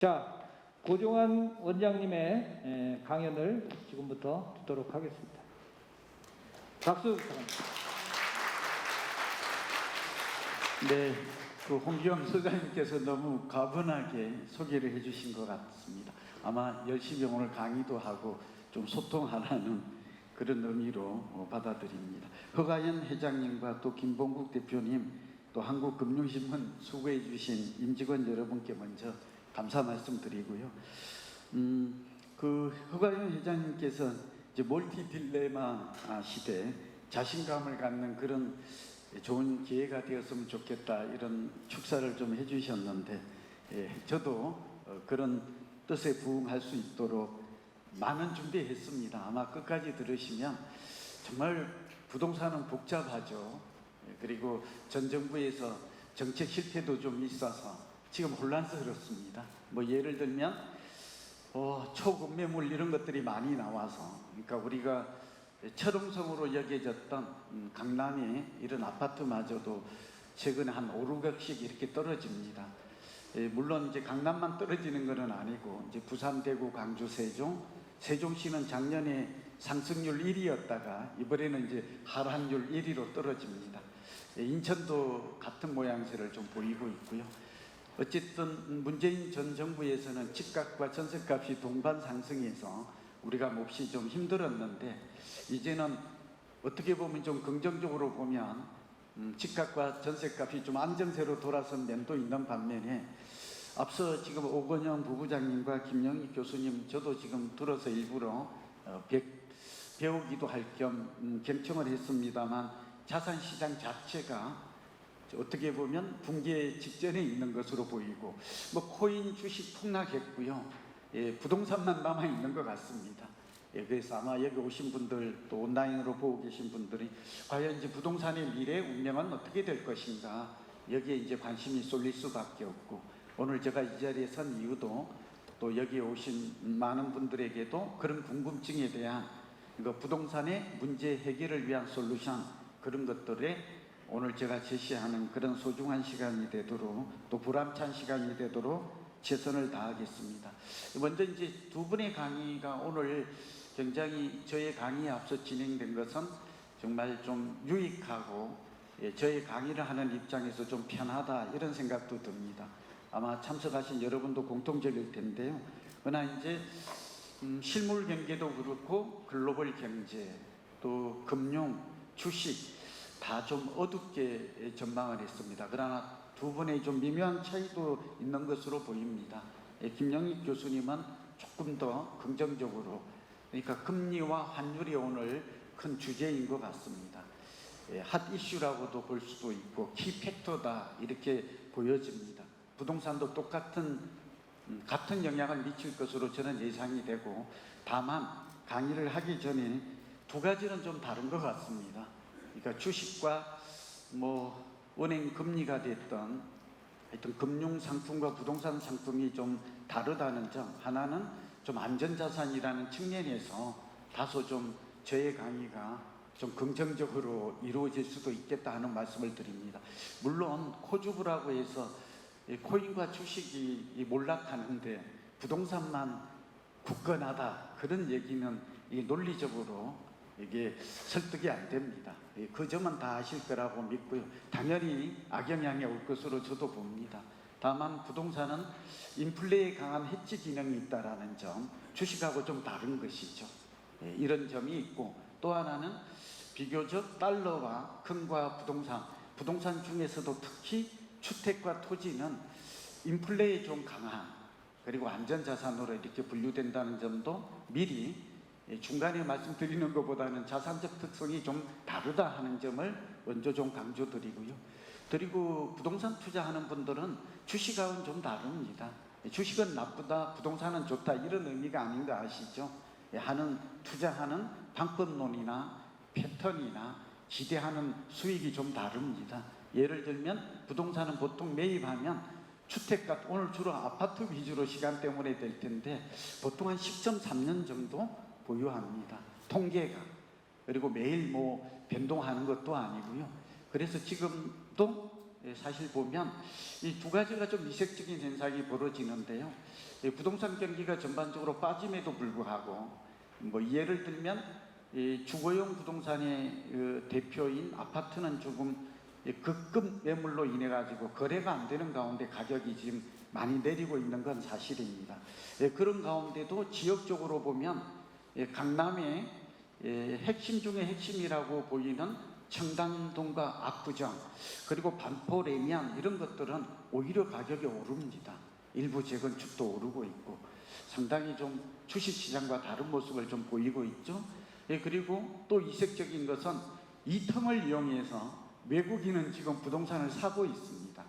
자, 고종환 원장님의 강연을 지금부터 듣도록 하겠습니다. 박수 부탁합니다. 네, 홍기영 소장님께서 너무 가분하게 소개를 해주신 것 같습니다. 아마 열심히 오늘 강의도 하고 좀 소통하라는 그런 의미로 받아들입니다. 허가연 회장님과 또 김봉국 대표님, 또 한국금융신문 수고해 주신 임직원 여러분께 먼저 감사 말씀드리고요. 허가연 회장님께서 이제 멀티 딜레마 시대 자신감을 갖는 그런 좋은 기회가 되었으면 좋겠다, 이런 축사를 좀 해주셨는데, 저도 그런 뜻에 부응할 수 있도록 많은 준비했습니다. 아마 끝까지 들으시면 정말 부동산은 복잡하죠. 그리고 전 정부에서 정책 실패도 좀 있어서 지금 혼란스럽습니다. 뭐 예를 들면 초급매물 이런 것들이 많이 나와서, 그러니까 우리가 철옹성으로 여겨졌던 강남의 이런 아파트마저도 최근에 한 5, 6억씩 이렇게 떨어집니다. 물론 이제 강남만 떨어지는 것은 아니고, 이제 부산, 대구, 광주, 세종시는 작년에 상승률 1위였다가 이번에는 이제 하락률 1위로 떨어집니다. 인천도 같은 모양새를 좀 보이고 있고요. 어쨌든 문재인 전 정부에서는 집값과 전세값이 동반 상승해서 우리가 몹시 좀 힘들었는데, 이제는 어떻게 보면 좀 긍정적으로 보면 집값과 전세값이 좀 안정세로 돌아선 면도 있는 반면에, 앞서 지금 오건영 부부장님과 김영희 교수님, 저도 지금 들어서 일부러 배우기도 할 겸 경청을 했습니다만, 자산시장 자체가 어떻게 보면 붕괴 직전에 있는 것으로 보이고, 코인 주식 폭락했고요. 부동산만 남아있는 것 같습니다. 그래서 아마 여기 오신 분들, 또 온라인으로 보고 계신 분들이 과연 이제 부동산의 미래 운명은 어떻게 될 것인가, 여기에 이제 관심이 쏠릴 수밖에 없고, 오늘 제가 이 자리에 선 이유도 또 여기 오신 많은 분들에게도 그런 궁금증에 대한 부동산의 문제 해결을 위한 솔루션, 그런 것들에 오늘 제가 제시하는 그런 소중한 시간이 되도록, 또 보람찬 시간이 되도록 최선을 다하겠습니다. 먼저 이제 두 분의 강의가 오늘 굉장히 저의 강의에 앞서 진행된 것은 정말 좀 유익하고, 저의 강의를 하는 입장에서 좀 편하다, 이런 생각도 듭니다. 아마 참석하신 여러분도 공통적일 텐데요. 그러나 이제 실물 경제도 그렇고 글로벌 경제, 또 금융, 주식 다 좀 어둡게 전망을 했습니다. 그러나 두 분의 좀 미묘한 차이도 있는 것으로 보입니다. 김영희 교수님은 조금 더 긍정적으로, 그러니까 금리와 환율이 오늘 큰 주제인 것 같습니다. 핫 이슈라고도 볼 수도 있고 키팩터다, 이렇게 보여집니다. 부동산도 똑같은 같은 영향을 미칠 것으로 저는 예상이 되고, 다만 강의를 하기 전에 두 가지는 좀 다른 것 같습니다. 그러니까 주식과 은행 금리가 됐던 하여튼 금융상품과 부동산 상품이 좀 다르다는 점, 하나는 좀 안전자산이라는 측면에서 다소 좀 저의 강의가 좀 긍정적으로 이루어질 수도 있겠다 하는 말씀을 드립니다. 물론 코주브라고 해서 코인과 주식이 몰락하는데 부동산만 굳건하다, 그런 얘기는 논리적으로 이게 설득이 안 됩니다. 그 점은 다 아실 거라고 믿고요. 당연히 악영향이 올 것으로 저도 봅니다. 다만 부동산은 인플레에 강한 해지 기능이 있다는 점, 주식하고 좀 다른 것이죠. 이런 점이 있고, 또 하나는 비교적 달러와 금과 부동산 중에서도 특히 주택과 토지는 인플레에 좀 강한, 그리고 안전자산으로 이렇게 분류된다는 점도 미리 중간에 말씀드리는 것보다는 자산적 특성이 좀 다르다 하는 점을 먼저 좀 강조드리고요. 그리고 부동산 투자하는 분들은 주식하고는 좀 다릅니다. 주식은 나쁘다, 부동산은 좋다, 이런 의미가 아닌 거 아시죠? 투자하는 방법론이나 패턴이나 기대하는 수익이 좀 다릅니다. 예를 들면 부동산은 보통 매입하면 주택가, 오늘 주로 아파트 위주로 시간 때문에 될 텐데 보통 한 10.3년 정도 보유합니다. 통계가. 그리고 매일 변동하는 것도 아니고요. 그래서 지금도 사실 보면 이 두 가지가 좀 이색적인 현상이 벌어지는데요. 부동산 경기가 전반적으로 빠짐에도 불구하고 뭐 예를 들면 이 주거용 부동산의 대표인 아파트는 조금 급급 매물로 인해 가지고 거래가 안 되는 가운데 가격이 지금 많이 내리고 있는 건 사실입니다. 그런 가운데도 지역적으로 보면 강남의 핵심 중에 핵심이라고 보이는 청담동과 압구정 그리고 반포 레미안 이런 것들은 오히려 가격이 오릅니다. 일부 재건축도 오르고 있고 상당히 좀 주식시장과 다른 모습을 좀 보이고 있죠. 그리고 또 이색적인 것은 이 틈을 이용해서 외국인은 지금 부동산을 사고 있습니다.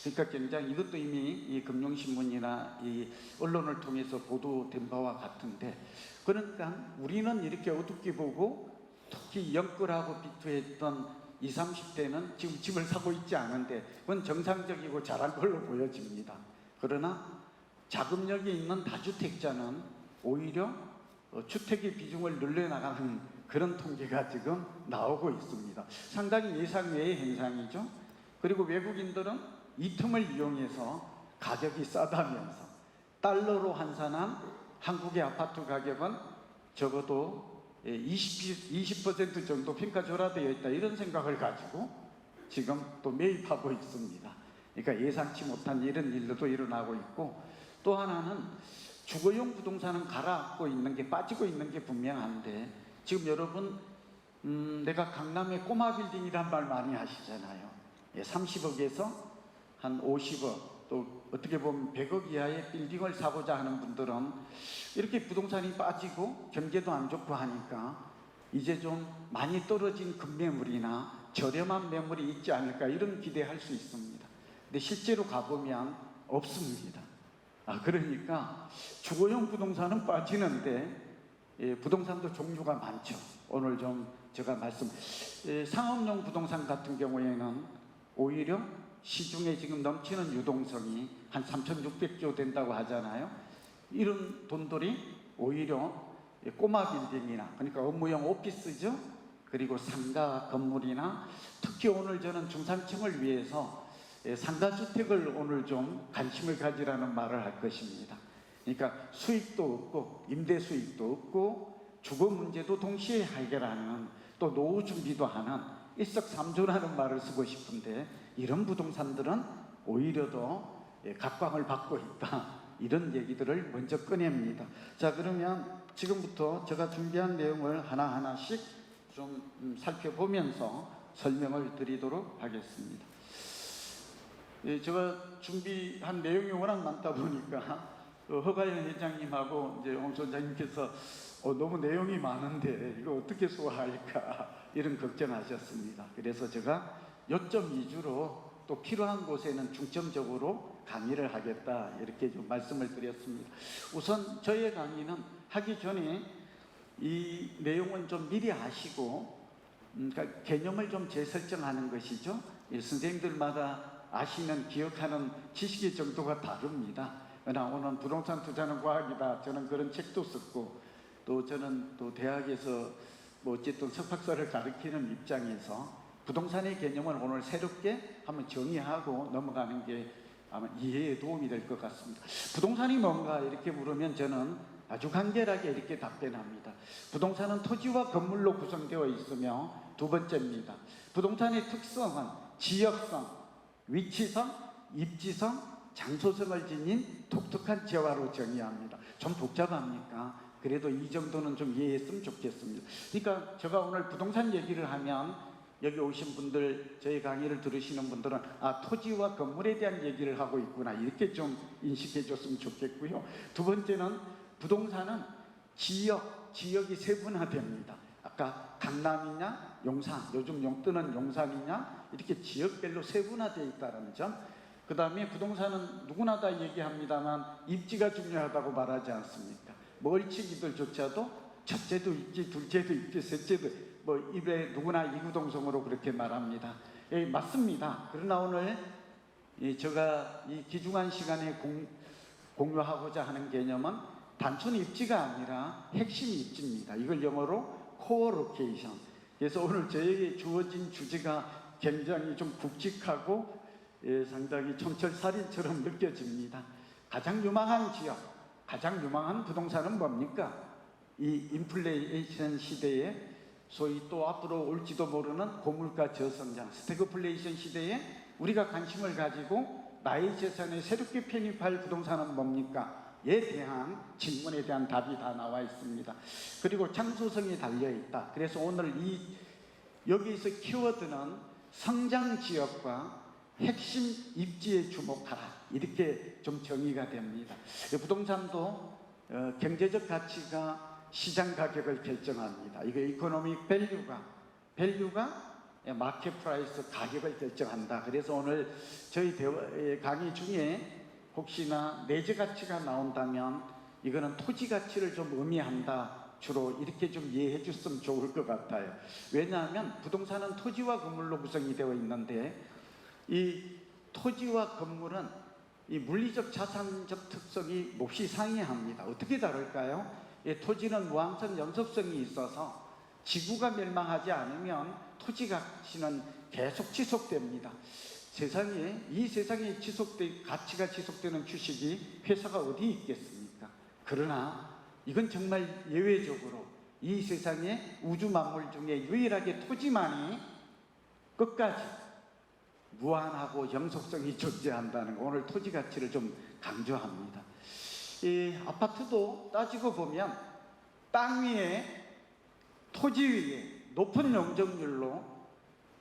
그러니까 굉장히 이것도 이미 이 금융신문이나 이 언론을 통해서 보도된 바와 같은데, 그러니까 우리는 이렇게 어둡게 보고 특히 영끌하고 비투했던 20, 30대는 지금 집을 사고 있지 않은데 그건 정상적이고 잘한 걸로 보여집니다. 그러나 자금력이 있는 다주택자는 오히려 주택의 비중을 늘려나가는 그런 통계가 지금 나오고 있습니다. 상당히 예상 외의 현상이죠. 그리고 외국인들은 이 틈을 이용해서 가격이 싸다면서 달러로 환산한 한국의 아파트 가격은 적어도 20% 정도 평가절하되어 있다, 이런 생각을 가지고 지금 또 매입하고 있습니다. 그러니까 예상치 못한 이런 일도 일어나고 있고, 또 하나는 주거용 부동산은 가라앉고 있는 게, 빠지고 있는 게 분명한데, 지금 여러분 내가 강남의 꼬마 빌딩이란 말 많이 하시잖아요. 30억에서 한 50억, 또 어떻게 보면 100억 이하의 빌딩을 사고자 하는 분들은 이렇게 부동산이 빠지고 경제도 안 좋고 하니까 이제 좀 많이 떨어진 급매물이나 저렴한 매물이 있지 않을까, 이런 기대할 수 있습니다. 근데 실제로 가보면 없습니다. 그러니까 주거용 부동산은 빠지는데 부동산도 종류가 많죠. 오늘 좀 제가 상업용 부동산 같은 경우에는 오히려 시중에 지금 넘치는 유동성이 한 3,600조 된다고 하잖아요. 이런 돈들이 오히려 꼬마 빌딩이나, 그러니까 업무용 오피스죠. 그리고 상가 건물이나, 특히 오늘 저는 중산층을 위해서 상가주택을 오늘 좀 관심을 가지라는 말을 할 것입니다. 그러니까 수익도 없고 임대 수익도 없고 주거 문제도 동시에 해결하는, 또 노후 준비도 하는 일석삼조라는 말을 쓰고 싶은데, 이런 부동산들은 오히려 더 각광을 받고 있다, 이런 얘기들을 먼저 꺼냅니다. 자, 그러면 지금부터 제가 준비한 내용을 하나하나씩 좀 살펴보면서 설명을 드리도록 하겠습니다. 제가 준비한 내용이 워낙 많다 보니까 허가연 회장님하고 이제 옹 원장님께서 너무 내용이 많은데 이거 어떻게 소화할까, 이런 걱정하셨습니다. 그래서 제가 요점 위주로, 또 필요한 곳에는 중점적으로 강의를 하겠다, 이렇게 좀 말씀을 드렸습니다. 우선 저의 강의는 하기 전에 이 내용은 좀 미리 아시고, 그러니까 개념을 좀 재설정하는 것이죠. 선생님들마다 아시는, 기억하는 지식의 정도가 다릅니다. 그러나 오늘 부동산 투자는 과학이다, 저는 그런 책도 썼고, 또 저는 또 대학에서 뭐 어쨌든 석박사를 가르치는 입장에서 부동산의 개념을 오늘 새롭게 한번 정의하고 넘어가는 게 아마 이해에 도움이 될 것 같습니다. 부동산이 뭔가 이렇게 물으면 저는 아주 간결하게 이렇게 답변합니다. 부동산은 토지와 건물로 구성되어 있으며, 두 번째입니다, 부동산의 특성은 지역성, 위치성, 입지성, 장소성을 지닌 독특한 재화로 정의합니다. 좀 복잡합니까? 그래도 이 정도는 좀 이해했으면 좋겠습니다. 그러니까 제가 오늘 부동산 얘기를 하면 여기 오신 분들, 저희 강의를 들으시는 분들은 토지와 건물에 대한 얘기를 하고 있구나, 이렇게 좀 인식해 줬으면 좋겠고요. 두 번째는 부동산은 지역이 세분화됩니다. 아까 강남이냐 용산, 요즘 용 뜨는 용산이냐, 이렇게 지역별로 세분화되어 있다는 점. 그 다음에 부동산은 누구나 다 얘기합니다만 입지가 중요하다고 말하지 않습니까? 멀치기들조차도 첫째도 입지, 둘째도 입지, 셋째도 입에 누구나 이구동성으로 그렇게 말합니다. 맞습니다. 그러나 오늘 제가 이 귀중한 시간에 공유하고자 하는 개념은 단순 입지가 아니라 핵심 입지입니다. 이걸 영어로 코어 로케이션. 그래서 오늘 저에게 주어진 주제가 굉장히 좀 굵직하고 상당히 촌철살인처럼 느껴집니다. 가장 유망한 지역, 가장 유망한 부동산은 뭡니까? 이 인플레이션 시대에 소위 또 앞으로 올지도 모르는 고물가 저성장, 스태그플레이션 시대에 우리가 관심을 가지고 나의 재산에 새롭게 편입할 부동산은 뭡니까? 에 대한 질문에 대한 답이 다 나와 있습니다. 그리고 장소성이 달려 있다. 그래서 오늘 여기서 키워드는 성장 지역과 핵심 입지에 주목하라, 이렇게 좀 정의가 됩니다. 부동산도 경제적 가치가 시장 가격을 결정합니다. 이거 이코노믹 밸류가 마켓 프라이스 가격을 결정한다. 그래서 오늘 저희 강의 중에 혹시나 내재 가치가 나온다면 이거는 토지 가치를 좀 의미한다, 주로 이렇게 좀 이해해 줬으면 좋을 것 같아요. 왜냐하면 부동산은 토지와 건물로 구성이 되어 있는데 이 토지와 건물은 이 물리적 자산적 특성이 몹시 상이합니다. 어떻게 다를까요? 토지는 무항성 연속성이 있어서 지구가 멸망하지 않으면 토지 가치는 계속 지속됩니다. 이 세상에 가치가 지속되는 주식이 회사가 어디 있겠습니까? 그러나 이건 정말 예외적으로 이 세상에 우주 만물 중에 유일하게 토지만이 끝까지 무한하고 영속성이 존재한다는 거, 오늘 토지 가치를 좀 강조합니다. 이 아파트도 따지고 보면 땅 위에, 토지 위에 높은 용적률로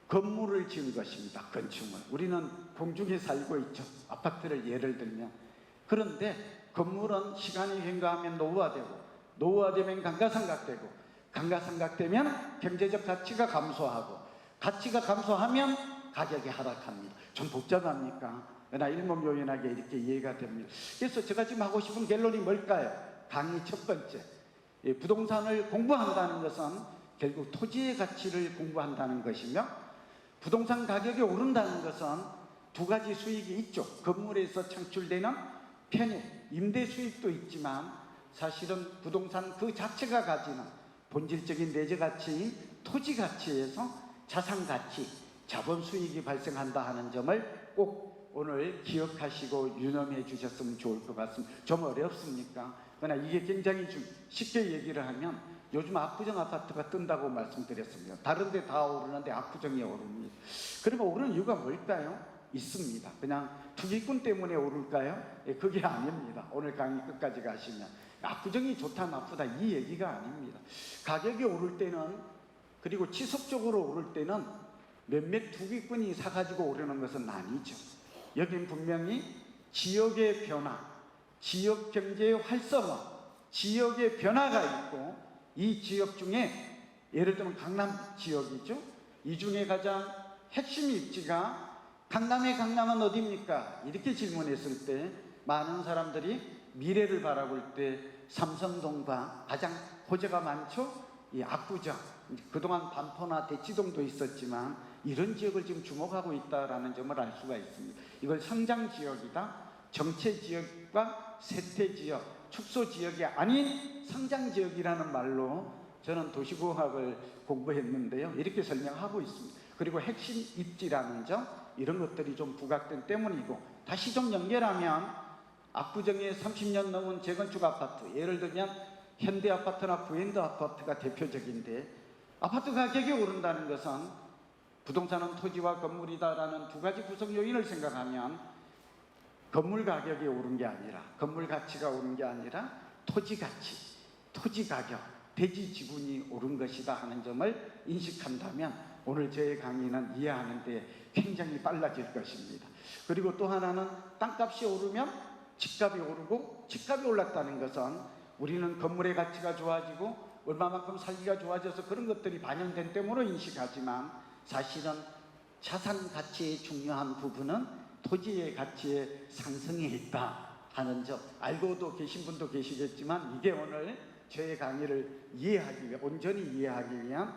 건물을 지은 것입니다. 건축물. 우리는 공중에 살고 있죠. 아파트를 예를 들면. 그런데 건물은 시간이 경과하면 노후화되고, 노후화되면 감가상각되고, 감가상각되면 경제적 가치가 감소하고, 가치가 감소하면 가격이 하락합니다. 좀 복잡합니까? 그러나 일목요연하게 이렇게 이해가 됩니다. 그래서 제가 지금 하고 싶은 결론이 뭘까요? 강의 첫 번째, 부동산을 공부한다는 것은 결국 토지의 가치를 공부한다는 것이며, 부동산 가격이 오른다는 것은 두 가지 수익이 있죠. 건물에서 창출되는 편입, 임대 수익도 있지만 사실은 부동산 그 자체가 가지는 본질적인 내재 가치인 토지 가치에서 자산 가치, 자본 수익이 발생한다 하는 점을 꼭 오늘 기억하시고 유념해 주셨으면 좋을 것 같습니다. 좀 어렵습니까? 그러나 이게 굉장히 좀 쉽게 얘기를 하면 요즘 압구정 아파트가 뜬다고 말씀드렸습니다. 다른 데 다 오르는데 압구정이 오릅니다. 그러면 오르는 이유가 뭘까요? 있습니다. 그냥 투기꾼 때문에 오를까요? 그게 아닙니다. 오늘 강의 끝까지 가시면 압구정이 좋다 나쁘다 이 얘기가 아닙니다. 가격이 오를 때는, 그리고 지속적으로 오를 때는 몇몇 투기꾼이 사가지고 오르는 것은 아니죠. 여긴 분명히 지역의 변화, 지역 경제의 활성화, 지역의 변화가 있고, 이 지역 중에 예를 들면 강남 지역이죠. 이 중에 가장 핵심 입지가 강남의 강남은 어디입니까? 이렇게 질문했을 때 많은 사람들이 미래를 바라볼 때 삼성동과 가장 호재가 많죠. 이 압구정, 그동안 반포나 대치동도 있었지만 이런 지역을 지금 주목하고 있다라는 점을 알 수가 있습니다. 이걸 성장 지역이다, 정체 지역과 쇠퇴 지역, 축소 지역이 아닌 성장 지역이라는 말로 저는 도시공학을 공부했는데요. 이렇게 설명하고 있습니다. 그리고 핵심 입지라는 점, 이런 것들이 좀 부각된 때문이고, 다시 좀 연결하면 압구정에 30년 넘은 재건축 아파트, 예를 들면 현대 아파트나 부엔드 아파트가 대표적인데, 아파트 가격이 오른다는 것은 부동산은 토지와 건물이다라는 두 가지 구성 요인을 생각하면 건물 가격이 오른 게 아니라, 건물 가치가 오른 게 아니라 토지 가치, 토지 가격, 대지 지분이 오른 것이다 하는 점을 인식한다면 오늘 제 강의는 이해하는 데 굉장히 빨라질 것입니다. 그리고 또 하나는 땅값이 오르면 집값이 오르고, 집값이 올랐다는 것은 우리는 건물의 가치가 좋아지고 얼마만큼 살기가 좋아져서 그런 것들이 반영된 때문으로 인식하지만, 사실은 자산 가치의 중요한 부분은 토지의 가치의 상승에 있다 하는 점 알고도 계신 분도 계시겠지만, 이게 오늘 저의 강의를 이해하기 위해, 온전히 이해하기 위한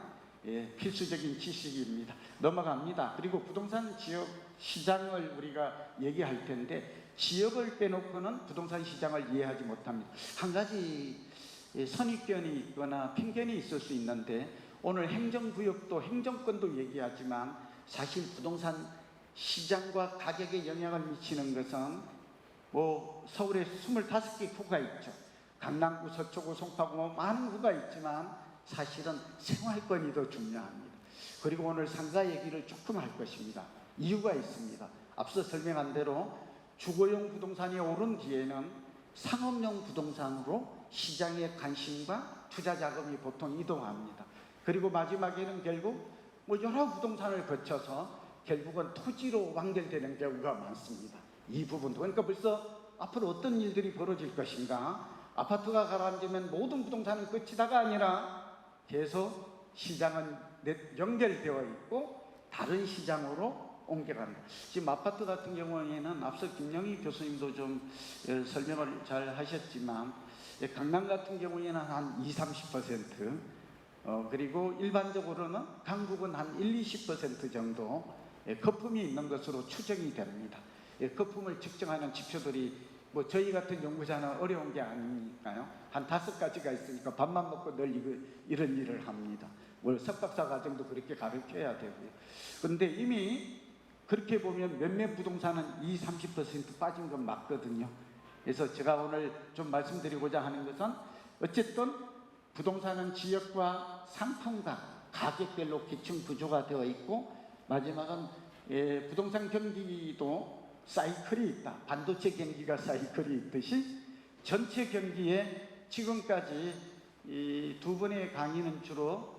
필수적인 지식입니다. 넘어갑니다. 그리고 부동산 지역 시장을 우리가 얘기할 텐데, 지역을 빼놓고는 부동산 시장을 이해하지 못합니다. 한 가지 선입견이 있거나 편견이 있을 수 있는데, 오늘 행정구역도 행정권도 얘기하지만 사실 부동산 시장과 가격에 영향을 미치는 것은 뭐 서울에 25개 구가 있죠. 강남구, 서초구, 송파구 뭐 많은 구가 있지만 사실은 생활권이 더 중요합니다. 그리고 오늘 상가 얘기를 조금 할 것입니다. 이유가 있습니다. 앞서 설명한 대로 주거용 부동산이 오른 뒤에는 상업용 부동산으로 시장의 관심과 투자 자금이 보통 이동합니다. 그리고 마지막에는 결국 뭐 여러 부동산을 거쳐서 결국은 토지로 완결되는 경우가 많습니다. 이 부분도 그러니까 벌써 앞으로 어떤 일들이 벌어질 것인가, 아파트가 가라앉으면 모든 부동산은 끝이다가 아니라 계속 시장은 연결되어 있고 다른 시장으로 옮겨간다. 지금 아파트 같은 경우에는 앞서 김영희 교수님도 좀 설명을 잘 하셨지만 강남 같은 경우에는 한 20-30%, 그리고 일반적으로는 강북은 한 1-20% 정도 거품이 있는 것으로 추정이 됩니다. 거품을 측정하는 지표들이 뭐 저희 같은 연구자는 어려운 게 아니니까요. 한 5가지가 있으니까 밥만 먹고 늘 이런 일을 합니다. 뭐 석박사 과정도 그렇게 가르쳐야 되고요. 그런데 이미 그렇게 보면 몇몇 부동산은 20-30% 빠진 건 맞거든요. 그래서 제가 오늘 좀 말씀드리고자 하는 것은 어쨌든 부동산은 지역과 상품과 가격별로 계층 구조가 되어 있고, 마지막은 부동산 경기도 사이클이 있다. 반도체 경기가 사이클이 있듯이 전체 경기에 지금까지 이 두 번의 강의는 주로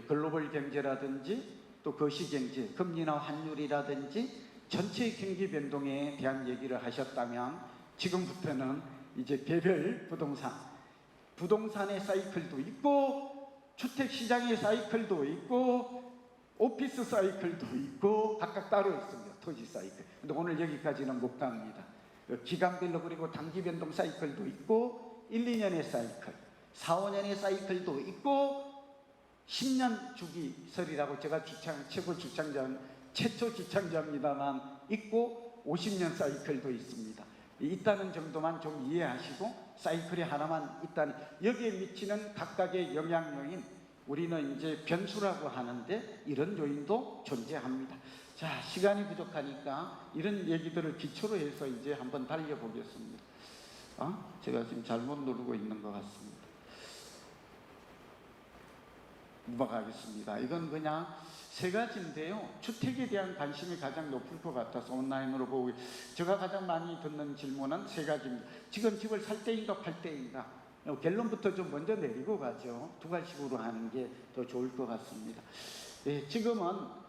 글로벌 경제라든지 또 거시경제, 금리나 환율이라든지 전체 경기 변동에 대한 얘기를 하셨다면, 지금부터는 이제 개별 부동산의 사이클도 있고 주택시장의 사이클도 있고 오피스 사이클도 있고 각각 따로 있습니다. 토지 사이클. 근데 오늘 여기까지는 못 갑니다. 기간별로 그리고 단기 변동 사이클도 있고 1-2년의 사이클, 4-5년의 사이클도 있고 10년 주기설이라고 제가 최초 주창자입니다만 있고 50년 사이클도 있습니다. 있다는 정도만 좀 이해하시고 사이클이 하나만 있다는, 여기에 미치는 각각의 영향요인, 우리는 이제 변수라고 하는데 이런 요인도 존재합니다. 자, 시간이 부족하니까 이런 얘기들을 기초로 해서 이제 한번 달려보겠습니다. 제가 지금 잘못 누르고 있는 것 같습니다. 넘어가겠습니다. 이건 그냥 3가지인데요. 주택에 대한 관심이 가장 높을 것 같아서 온라인으로 보고, 제가 가장 많이 듣는 질문은 3가지입니다. 지금 집을 살 때인가 팔 때인가? 결론부터 좀 먼저 내리고 가죠. 2가지식으로 하는 게 더 좋을 것 같습니다. 지금은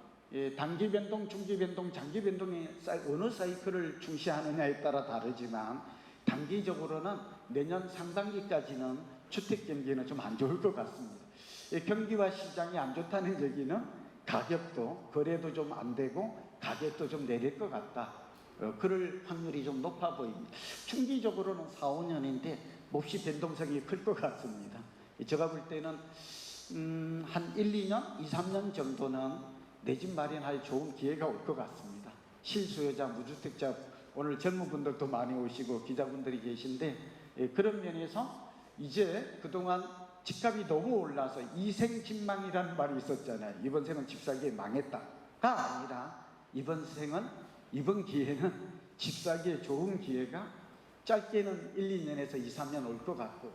단기 변동, 중기 변동, 장기 변동의 어느 사이클을 중시하느냐에 따라 다르지만 단기적으로는 내년 상반기까지는 주택 경기는 좀 안 좋을 것 같습니다. 경기와 시장이 안 좋다는 얘기는 가격도, 거래도 좀 안 되고 가격도 좀 내릴 것 같다. 그럴 확률이 좀 높아 보입니다. 중기적으로는 4-5년인데 몹시 변동성이 클 것 같습니다. 제가 볼 때는 한 1-2년, 2-3년 정도는 내 집 마련할 좋은 기회가 올 것 같습니다. 실수요자, 무주택자, 오늘 젊은 분들도 많이 오시고 기자분들이 계신데 그런 면에서 이제 그동안 집값이 너무 올라서 이생집망이라는 말이 있었잖아요. 이번 생은 집 사기에 망했다가 아니라 이번 기회는 집 사기에 좋은 기회가 짧게는 1-2년에서 2-3년 올 것 같고,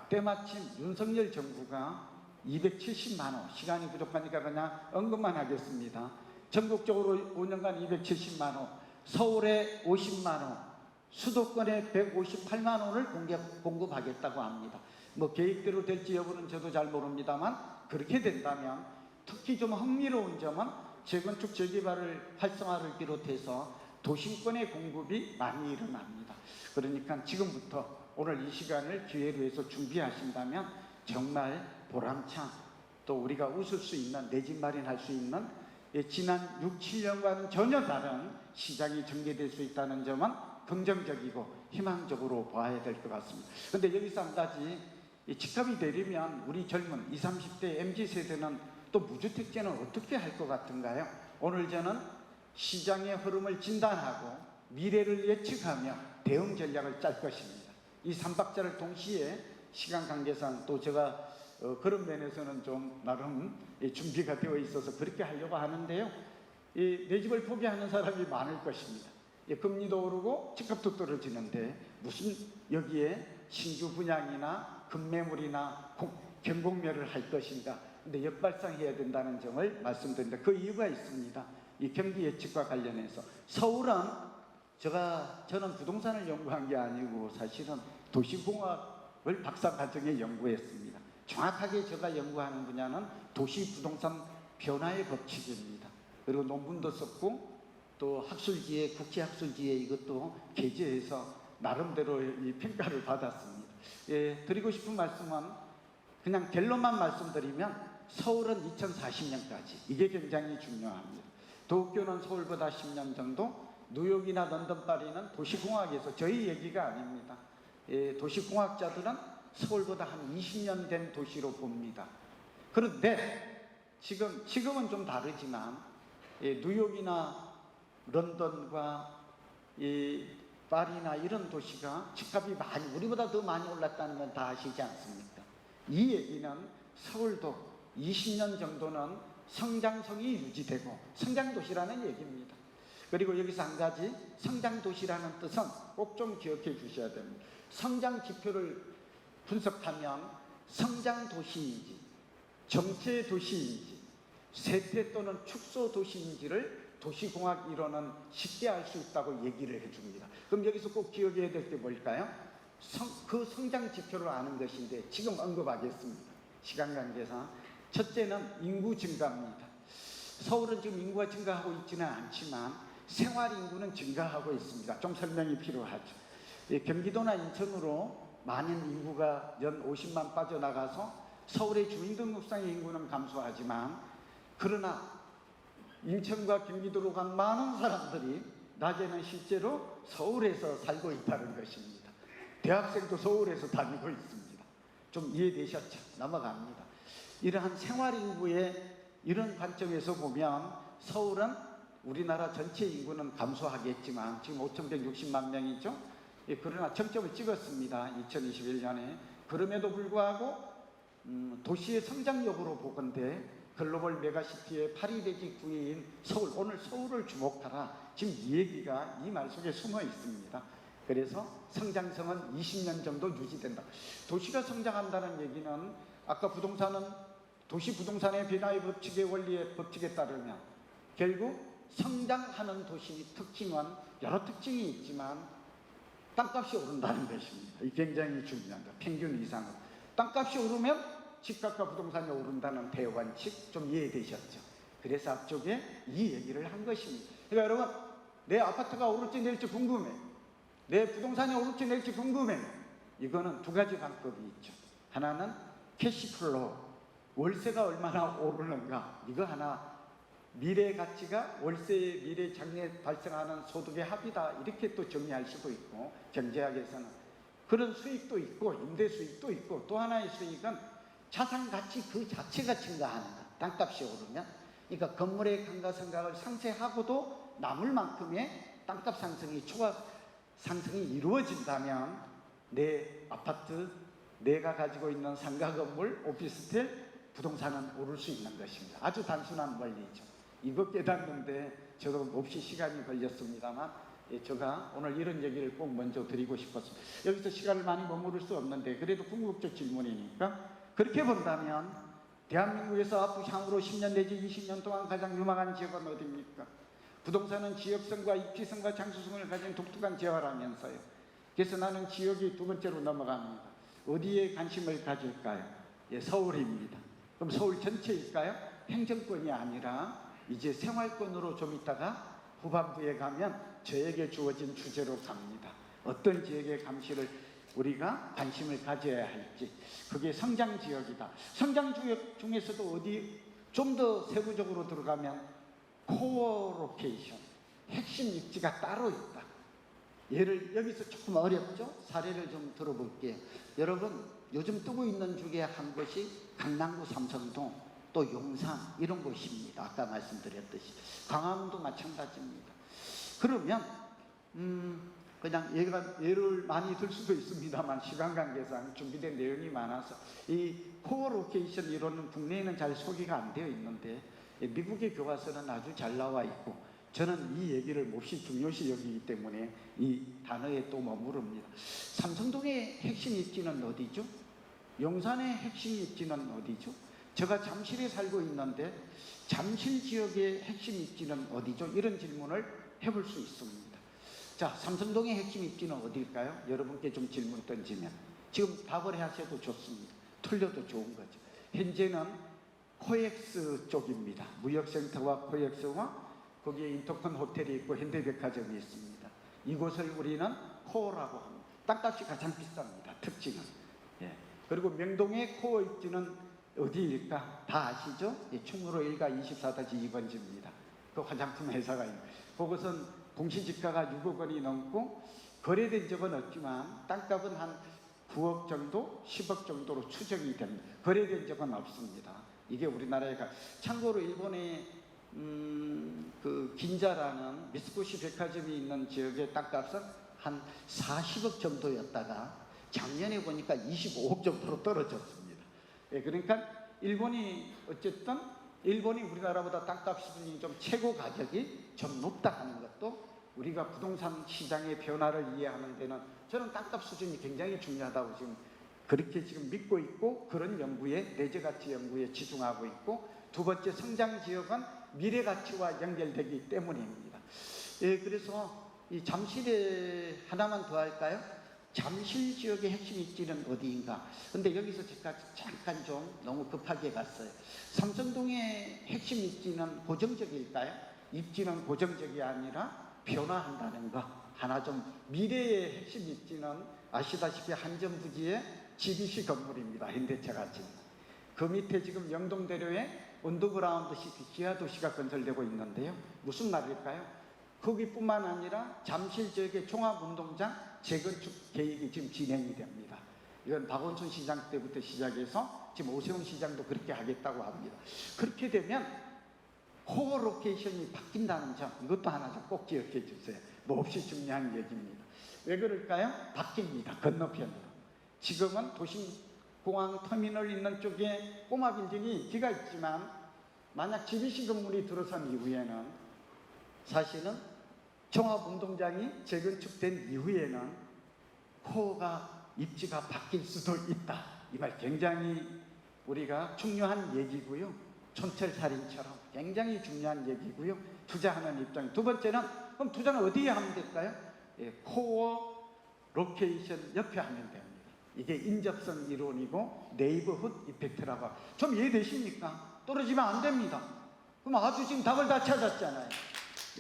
때마침 윤석열 정부가 270만 호, 시간이 부족하니까 그냥 언급만 하겠습니다. 전국적으로 5년간 270만 호, 서울에 50만 호, 수도권에 158만 원을 공급하겠다고 합니다. 뭐 계획대로 될지 여부는 저도 잘 모릅니다만 그렇게 된다면 특히 좀 흥미로운 점은 재건축 재개발을 활성화를 비롯해서 도심권의 공급이 많이 일어납니다. 그러니까 지금부터 오늘 이 시간을 기회로 해서 준비하신다면 정말 보람찬, 또 우리가 웃을 수 있는, 내 집 마련할 수 있는 지난 6-7년과는 전혀 다른 시장이 전개될 수 있다는 점은 긍정적이고 희망적으로 봐야 될 것 같습니다. 그런데 여기서 한 가지, 집값이 내리면 우리 젊은 20-30대 MZ세대는 또 무주택자는 어떻게 할 것 같은가요? 오늘 저는 시장의 흐름을 진단하고 미래를 예측하며 대응 전략을 짤 것입니다. 이 3박자를 동시에 시간 관계상 또 제가 그런 면에서는 좀 나름 준비가 되어 있어서 그렇게 하려고 하는데요. 내 집을 포기하는 사람이 많을 것입니다. 금리도 오르고 집값도 떨어지는데 무슨 여기에 신규 분양이나 급매물이나 경공매를 할 것인가? 근데 역발상해야 된다는 점을 말씀드립니다. 그 이유가 있습니다. 이 경기 예측과 관련해서 서울은 저는 부동산을 연구한 게 아니고 사실은 도시공학을 박사과정에 연구했습니다. 정확하게 제가 연구하는 분야는 도시부동산 변화의 법칙입니다. 그리고 논문도 썼고 또 학술지에 국제 학술지에 이것도 게재해서 나름대로 이 평가를 받았습니다. 드리고 싶은 말씀은 그냥 결론만 말씀드리면 서울은 2040년까지 이게 굉장히 중요합니다. 도쿄는 서울보다 10년 정도, 뉴욕이나 런던, 파리는 도시공학에서 저희 얘기가 아닙니다. 도시공학자들은 서울보다 한 20년 된 도시로 봅니다. 그런데 지금은 좀 다르지만 뉴욕이나 런던과 파리나 이런 도시가 집값이 우리보다 더 많이 올랐다는 건 다 아시지 않습니까? 이 얘기는 서울도 20년 정도는 성장성이 유지되고 성장도시라는 얘기입니다. 그리고 여기서 한 가지, 성장도시라는 뜻은 꼭 좀 기억해 주셔야 됩니다. 성장 지표를 분석하면 성장도시인지 정체도시인지 쇠퇴 또는 축소도시인지를 도시공학 이론은 쉽게 알 수 있다고 얘기를 해줍니다. 그럼 여기서 꼭 기억해야 될 게 뭘까요? 그 성장 지표를 아는 것인데 지금 언급하겠습니다. 시간 관계상 첫째는 인구 증가입니다. 서울은 지금 인구가 증가하고 있지는 않지만 생활 인구는 증가하고 있습니다. 좀 설명이 필요하죠. 경기도나 인천으로 많은 인구가 연 50만 빠져나가서 서울의 주민등록상의 인구는 감소하지만 그러나 인천과 경기도로 간 많은 사람들이 낮에는 실제로 서울에서 살고 있다는 것입니다. 대학생도 서울에서 다니고 있습니다. 좀 이해되셨죠? 넘어갑니다. 이러한 생활인구의 이런 관점에서 보면 서울은 우리나라 전체 인구는 감소하겠지만 지금 5,160만 명이죠. 그러나 정점을 찍었습니다. 2021년에. 그럼에도 불구하고 도시의 성장 여부로 보건대 글로벌 메가시티의 8위 대지 9위인 서울, 오늘 서울을 주목하라. 지금 이 얘기가 이 말 속에 숨어 있습니다. 그래서 성장성은 20년 정도 유지된다. 도시가 성장한다는 얘기는 아까 부동산은 도시 부동산의 변화의 법칙의 원리의 법칙에 따르면 결국 성장하는 도시 특징은 여러 특징이 있지만 땅값이 오른다는 것입니다. 이 굉장히 중요합니다. 평균 이상으로. 땅값이 오르면 집값과 부동산이 오른다는 대원칙 좀 이해되셨죠? 그래서 앞쪽에 이 얘기를 한 것입니다. 그러니까 여러분, 내 아파트가 오를지 내릴지 궁금해. 내 부동산이 오를지 내릴지 궁금해. 이거는 두 가지 방법이 있죠. 하나는 캐시플로우, 월세가 얼마나 오르는가. 이거 하나, 미래 가치가 월세의 미래 장래에 발생하는 소득의 합이다. 이렇게 또 정의할 수도 있고, 경제학에서는 그런 수익도 있고 임대 수익도 있고, 또 하나의 수익은 자산 가치 그 자체가 증가하는 것. 땅값이 오르면, 그러니까 건물의 감가상각을 상쇄하고도 남을 만큼의 땅값 상승이 초과 상승이 이루어진다면 내 아파트, 내가 가지고 있는 상가 건물, 오피스텔, 부동산은 오를 수 있는 것입니다. 아주 단순한 원리죠. 이거 깨닫는데 저도 몹시 시간이 걸렸습니다만 제가 오늘 이런 얘기를 꼭 먼저 드리고 싶었습니다. 여기서 시간을 많이 머무를 수 없는데 그래도 궁극적 질문이니까, 그렇게 본다면 대한민국에서 앞으로 향후로 10년 내지 20년 동안 가장 유망한 지역은 어디입니까? 부동산은 지역성과 입지성과 장수성을 가진 독특한 재화라면서요. 그래서 나는 지역이 두 번째로 넘어갑니다. 어디에 관심을 가질까요? 서울입니다. 그럼 서울 전체일까요? 행정권이 아니라 이제 생활권으로 좀 있다가 후반부에 가면 저에게 주어진 주제로 갑니다. 어떤 지역의 감시를 우리가 관심을 가져야 할지. 그게 성장지역이다. 성장지역 중에서도 어디 좀 더 세부적으로 들어가면 코어 로케이션, 핵심 입지가 따로 있다. 예를 여기서 조금 어렵죠? 사례를 좀 들어볼게요. 여러분, 요즘 뜨고 있는 중에 한 곳이 강남구 삼성동, 또 용산 이런 곳입니다. 아까 말씀드렸듯이 강화문도 마찬가지입니다. 그러면 그냥 예를 많이 들 수도 있습니다만 시간 관계상 준비된 내용이 많아서 이 코어 로케이션 이론은 국내에는 잘 소개가 안 되어 있는데 미국의 교과서는 아주 잘 나와 있고 저는 이 얘기를 몹시 중요시 여기기 때문에 이 단어에 또 머무릅니다. 삼성동의 핵심 입지는 어디죠? 용산의 핵심 입지는 어디죠? 제가 잠실에 살고 있는데 잠실 지역의 핵심 입지는 어디죠? 이런 질문을 해볼 수 있습니다. 자, 삼성동의 핵심 입지는 어딜까요? 여러분께 좀 질문 던지면 지금 답을 하셔도 좋습니다. 틀려도 좋은 거죠. 현재는 코엑스 쪽입니다. 무역센터와 코엑스와 거기에 인터컨 호텔이 있고 현대백화점이 있습니다. 이곳을 우리는 코어라고 합니다. 땅값이 가장 비쌉니다. 특징은. 예. 그리고 명동의 코어 입지는 어디일까? 다 아시죠? 예, 충무로 1가 24-2번지입니다. 그 화장품 회사가 있는. 그것은 공시지가가 6억 원이 넘고 거래된 적은 없지만 땅값은 한 9억 정도, 10억 정도로 추정이 됩니다. 거래된 적은 없습니다. 이게 우리나라가 참고로 일본의 그 긴자라는 미쓰고시 백화점이 있는 지역의 땅값은 한 40억 정도였다가 작년에 보니까 25억 정도로 떨어졌습니다. 예, 그러니까 일본이 어쨌든 일본이 우리나라보다 땅값 수준이 좀 최고 가격이 좀 높다 하는 것도 우리가 부동산 시장의 변화를 이해하는 데는 저는 땅값 수준이 굉장히 중요하다고 지금 그렇게 지금 믿고 있고 그런 연구에 내재가치 연구에 치중하고 있고 두 번째 성장 지역은 미래 가치와 연결되기 때문입니다. 예, 그래서 이 잠실에 하나만 더 할까요? 잠실 지역의 핵심 입지는 어디인가? 근데 여기서 제가 잠깐 좀 너무 급하게 갔어요. 삼성동의 핵심 입지는 고정적일까요? 입지는 고정적이 아니라 변화한다는 거. 하나 좀 미래의 핵심 입지는 아시다시피 한전부지의 GBC 건물입니다. 현대차같이. 그 밑에 지금 영동대로에 언더그라운드 시티, 지하도시가 건설되고 있는데요. 무슨 말일까요? 거기뿐만 아니라 잠실 지역의 종합운동장 재건축 계획이 지금 진행이 됩니다. 이건 박원순 시장 때부터 시작해서 지금 오세훈 시장도 그렇게 하겠다고 합니다. 그렇게 되면 코어 로케이션이 바뀐다는 점, 이것도 하나 좀 꼭 기억해 주세요. 몹시 중요한 얘기입니다. 왜 그럴까요? 바뀝니다. 건너편으로. 지금은 도심 공항 터미널 있는 쪽에 꼬마 빌딩이 기가 있지만 만약 GBC 건물이 들어선 이후에는 사실은 종합운동장이 재건축된 이후에는 코어가 입지가 바뀔 수도 있다. 이 말 굉장히 우리가 중요한 얘기고요. 촌철살인처럼 굉장히 중요한 얘기고요. 투자하는 입장. 두 번째는 그럼 투자는 어디에 하면 될까요? 예, 코어 로케이션 옆에 하면 됩니다. 이게 인접성 이론이고 네이버훗 이펙트라고 합니다. 좀 이해되십니까? 떨어지면 안 됩니다. 그럼 아주 지금 답을 다 찾았잖아요.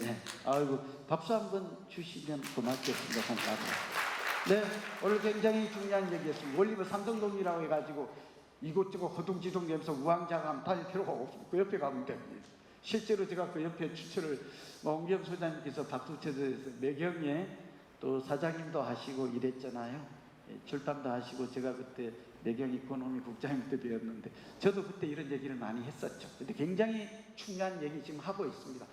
예, 아이고 박수 한번 주시면 고맙겠습니다. 감사합니다. 네, 오늘 굉장히 중요한 얘기였습니다. 원리 삼성동이라고 해가지고 이곳저곳 허둥지둥하면서 우왕좌왕 다닐 필요가 없습니다. 그 옆에 가면 됩니다. 실제로 제가 그 옆에 추천을 옹경 소장님께서 박수쳐서 매경에 또 사장님도 하시고 이랬잖아요. 출판도 하시고 제가 그때 매경 이코노미 국장님 때 배웠는데 저도 그때 이런 얘기를 많이 했었죠. 근데 굉장히 중요한 얘기 지금 하고 있습니다.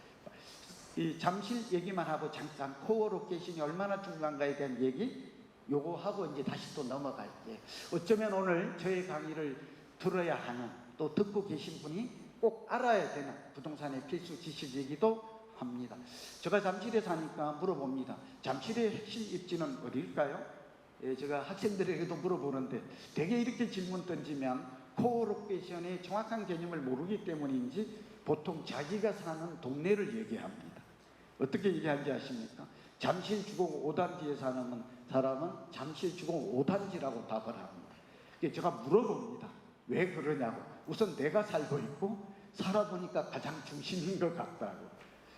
이 잠실 얘기만 하고 잠깐 코어 로케이션이 얼마나 중요한가에 대한 얘기 요거 하고 이제 다시 또 넘어갈게요. 어쩌면 오늘 저의 강의를 들어야 하는 또 듣고 계신 분이 꼭 알아야 되는 부동산의 필수 지식이기도 합니다. 제가 잠실에 사니까 물어봅니다. 잠실의 핵심 입지는 어디일까요? 예, 제가 학생들에게도 물어보는데 되게 이렇게 질문 던지면 코어 로케이션의 정확한 개념을 모르기 때문인지 보통 자기가 사는 동네를 얘기합니다. 어떻게 얘기하는지 아십니까? 잠실 주공 5단지에 사는 사람은 잠실 주공 5단지라고 답을 합니다. 제가 물어봅니다. 왜 그러냐고. 우선 내가 살고 있고 살아보니까 가장 중심인 것 같다고.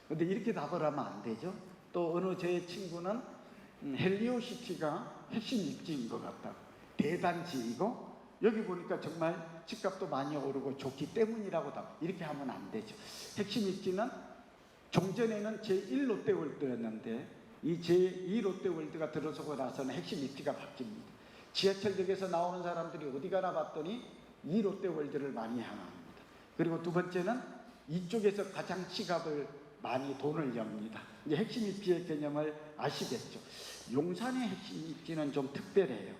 근데 이렇게 답을 하면 안 되죠. 또 어느 제 친구는 헬리오시티가 핵심 입지인 것 같다고. 대단지이고 여기 보니까 정말 집값도 많이 오르고 좋기 때문이라고 답. 이렇게 하면 안 되죠. 핵심 입지는 종전에는 제1 롯데월드였는데 이 제2 롯데월드가 들어서고 나서는 핵심 입지가 바뀝니다. 지하철역에서 나오는 사람들이 어디 가나 봤더니 이 롯데월드를 많이 향합니다. 그리고 두 번째는 이쪽에서 가장 지갑을 많이 돈을 엽니다. 이제 핵심 입지의 개념을 아시겠죠. 용산의 핵심 입지는 좀 특별해요.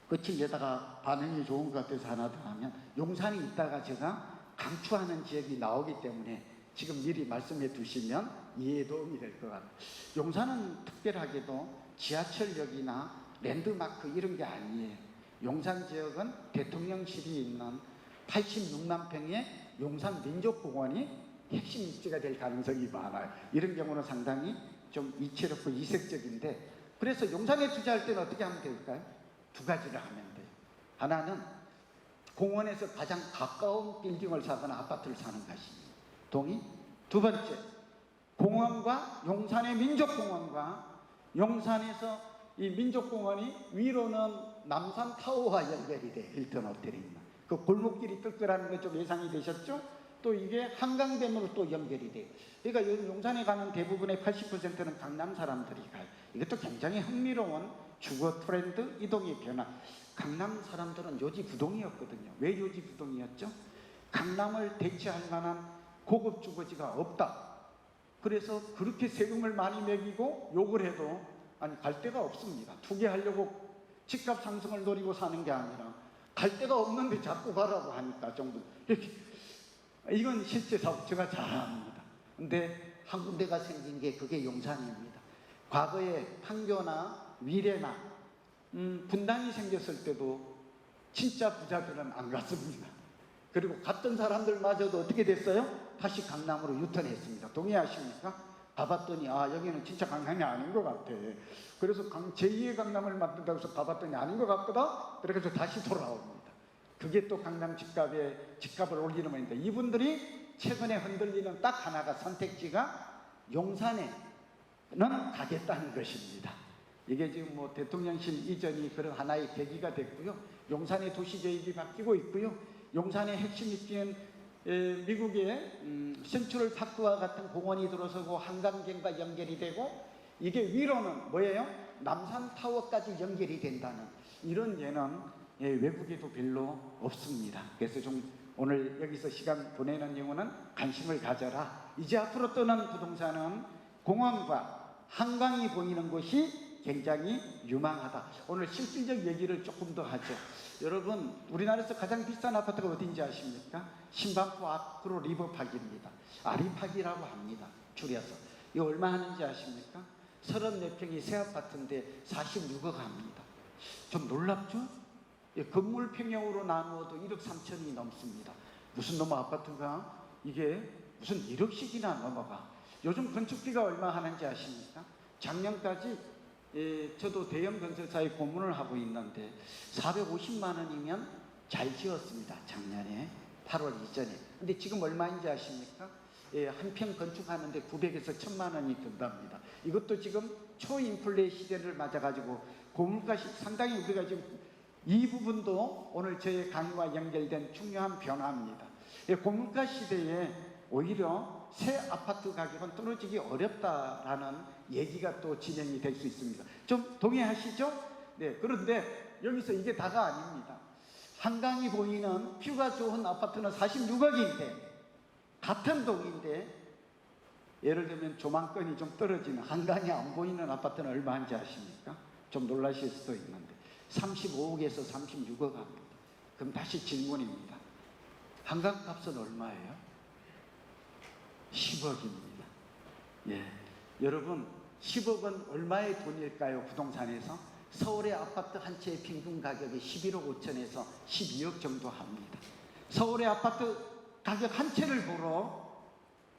끝을 내다가 반응이 좋은 것 같아서 하나 더 하면 용산이 있다가 제가 강추하는 지역이 나오기 때문에 지금 미리 말씀해 두시면 이해에 도움이 될 것 같아요. 용산은 특별하게도 지하철역이나 랜드마크 이런 게 아니에요. 용산 지역은 대통령실이 있는 86만 평의 용산 민족공원이 핵심 입지가 될 가능성이 많아요. 이런 경우는 상당히 좀 이채롭고 이색적인데, 그래서 용산에 투자할 때는 어떻게 하면 될까요? 두 가지를 하면 돼요. 하나는 공원에서 가장 가까운 빌딩을 사거나 아파트를 사는 것입니다. 동의? 두 번째, 공원과 용산의 민족공원과 용산에서 이 민족공원이 위로는 남산타워와 연결이 돼. 힐튼 호텔이 있는 그 골목길이 뜰 거라는 거 좀 예상이 되셨죠? 또 이게 한강댐으로 또 연결이 돼요. 그러니까 요즘 용산에 가는 대부분의 80%는 강남 사람들이 가요. 이것도 굉장히 흥미로운 주거 트렌드, 이동의 변화. 강남 사람들은 요지부동이었거든요. 왜 요지부동이었죠? 강남을 대체할 만한 고급 주거지가 없다. 그래서 그렇게 세금을 많이 매기고 욕을 해도 아니 갈 데가 없습니다. 투기하려고 집값 상승을 노리고 사는 게 아니라 갈 데가 없는데 자꾸 가라고 하니까 정부 이렇게. 이건 실제 사업 제가 잘 압니다. 근데 한 군데가 생긴 게 그게 용산입니다. 과거에 판교나 위례나 분당이 생겼을 때도 진짜 부자들은 안 갔습니다. 그리고 갔던 사람들마저도 어떻게 됐어요? 다시 강남으로 유턴했습니다. 동의하십니까? 가봤더니 여기는 진짜 강남이 아닌 것 같아. 그래서 제2의 강남을 만든다고 해서 가봤더니 아닌 것 같거든. 그래서 다시 돌아옵니다. 그게 또 강남 집값을 올리는 겁니다. 이분들이 최근에 흔들리는 딱 하나가 선택지가 용산에는 가겠다는 것입니다. 이게 지금 뭐 대통령실 이전이 그런 하나의 계기가 됐고요. 용산의 도시계획이 바뀌고 있고요. 용산의 핵심 입지는 미국의 센트럴 파크와 같은 공원이 들어서고 한강갱과 연결이 되고, 이게 위로는 뭐예요? 남산타워까지 연결이 된다는 이런 예는 외국에도 별로 없습니다. 그래서 좀 오늘 여기서 시간 보내는 이유는 관심을 가져라. 이제 앞으로 떠난 부동산은 공원과 한강이 보이는 곳이 굉장히 유망하다. 오늘 실질적 얘기를 조금 더 하죠. 여러분, 우리나라에서 가장 비싼 아파트가 어딘지 아십니까? 신반포 아크로 리버파크입니다. 아리파크라고 합니다. 줄여서. 이거 얼마 하는지 아십니까? 34평이 새 아파트인데 46억 합니다. 좀 놀랍죠? 건물 평형으로 나누어도 1억 3천이 넘습니다. 무슨 놈의 아파트가 이게 무슨 1억씩이나 넘어가. 요즘 건축비가 얼마 하는지 아십니까? 작년까지 저도 대형 건설사에 고문을 하고 있는데 450만 원이면 잘 지었습니다. 작년에 8월 이전에. 근데 지금 얼마인지 아십니까? 한 평 건축하는데 900에서 1000만 원이 든답니다. 이것도 지금 초인플레 시대를 맞아가지고 고물가시 상당히 우리가 지금 이 부분도 오늘 제 강의와 연결된 중요한 변화입니다. 고물가 시대에 오히려 새 아파트 가격은 떨어지기 어렵다라는 얘기가 또 진행이 될 수 있습니다. 좀 동의하시죠? 네. 그런데 여기서 이게 다가 아닙니다. 한강이 보이는 뷰가 좋은 아파트는 46억인데 같은 동인데 예를 들면 조망권이 좀 떨어지는 한강이 안 보이는 아파트는 얼마인지 아십니까? 좀 놀라실 수도 있는데 35억에서 36억 합니다. 그럼 다시 질문입니다. 한강값은 얼마예요? 10억입니다. 예, 여러분 10억은 얼마의 돈일까요? 부동산에서 서울의 아파트 한 채의 평균 가격이 11억 5천에서 12억 정도 합니다. 서울의 아파트 가격 한 채를 보러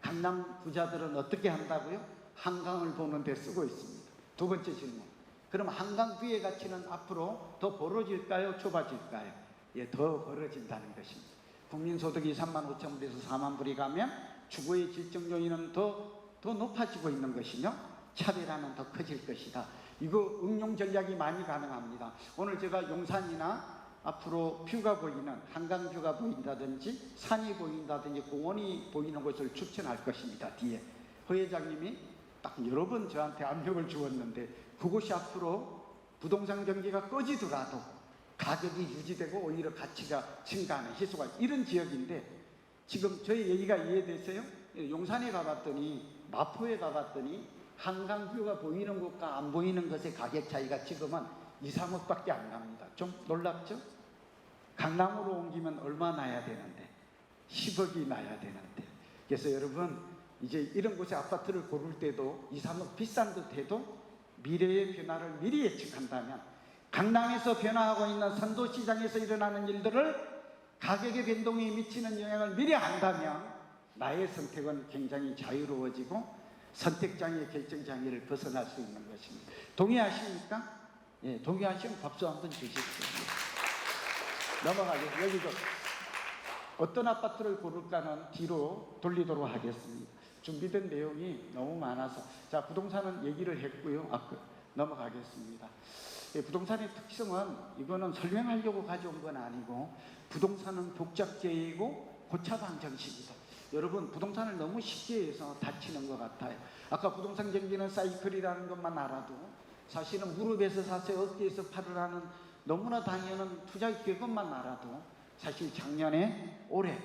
강남 부자들은 어떻게 한다고요? 한강을 보는 데 쓰고 있습니다. 두 번째 질문. 그럼 한강 뷰의 가치는 앞으로 더 벌어질까요? 좁아질까요? 예, 더 벌어진다는 것입니다. 국민소득이 3만 5천 불에서 4만 불이 가면 주거의 질적 요인은 더 높아지고 있는 것이며 차별화는 더 커질 것이다. 이거 응용 전략이 많이 가능합니다. 오늘 제가 용산이나 앞으로 뷰가 보이는 한강 뷰가 보인다든지 산이 보인다든지 공원이 보이는 곳을 추천할 것입니다. 뒤에 허 회장님이 딱 여러 번 저한테 압력을 주었는데 그곳이 앞으로 부동산 경기가 꺼지더라도 가격이 유지되고 오히려 가치가 증가하는 희소가 이런 지역인데 지금 저희 얘기가 이해되세요? 용산에 가봤더니 마포에 가봤더니 한강뷰가 보이는 곳과 안 보이는 것의 가격 차이가 지금은 2, 3억밖에 안 납니다. 좀 놀랍죠? 강남으로 옮기면 얼마 나야 되는데 10억이 나야 되는데. 그래서 여러분 이제 이런 곳에 아파트를 고를 때도 2, 3억 비싼 듯 해도 미래의 변화를 미리 예측한다면, 강남에서 변화하고 있는 선도시장에서 일어나는 일들을 가격의 변동이 미치는 영향을 미리 안다면 나의 선택은 굉장히 자유로워지고 선택장애, 결정장애를 벗어날 수 있는 것입니다. 동의하십니까? 예, 동의하시면 박수 한번 주십시오. 넘어가겠습니다. 여기도 어떤 아파트를 고를까는 뒤로 돌리도록 하겠습니다. 준비된 내용이 너무 많아서. 자, 부동산은 얘기를 했고요. 넘어가겠습니다. 예, 부동산의 특성은 이거는 설명하려고 가져온 건 아니고, 부동산은 복잡제이고 고차방 정식이다. 여러분, 부동산을 너무 쉽게 해서 다치는 것 같아요. 아까 부동산 경기는 사이클이라는 것만 알아도 사실은 무릎에서 사세요, 어깨에서 팔으라는 너무나 당연한 투자 기업만 알아도 사실 작년에 올해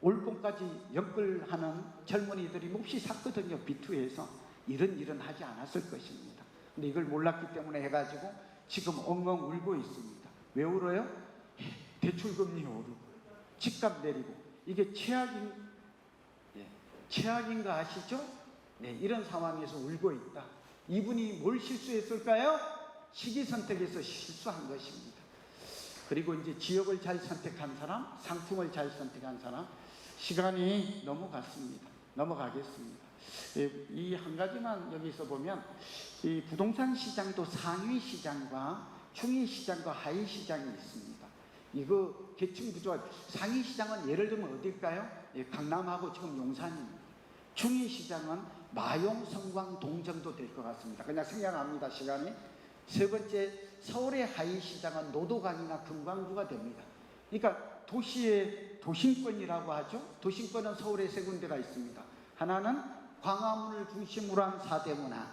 올봄까지 연끌하는 젊은이들이 몹시 샀거든요. B2에서 이런 일은 하지 않았을 것입니다. 근데 이걸 몰랐기 때문에 해가지고 지금 엉엉 울고 있습니다. 왜 울어요? 대출금리 오르고 집값 내리고. 이게 최악인 거 아시죠? 네, 이런 상황에서 울고 있다. 이분이 뭘 실수했을까요? 시기 선택에서 실수한 것입니다. 그리고 이제 지역을 잘 선택한 사람, 상품을 잘 선택한 사람. 시간이 너무 갔습니다. 넘어가겠습니다. 이 한 가지만 여기서 보면, 이 부동산 시장도 상위 시장과 중위 시장과 하위 시장이 있습니다. 이거 계층 구조, 상위 시장은 예를 들면 어딜까요? 강남하고 지금 용산입니다. 중위 시장은 마용, 성광, 동정도 될 것 같습니다. 그냥 생략합니다, 시간이. 세 번째, 서울의 하위 시장은 노도강이나 금광구가 됩니다. 그러니까 도시의 도심권이라고 하죠. 도심권은 서울에 세 군데가 있습니다. 하나는 광화문을 중심으로 한 사대문화.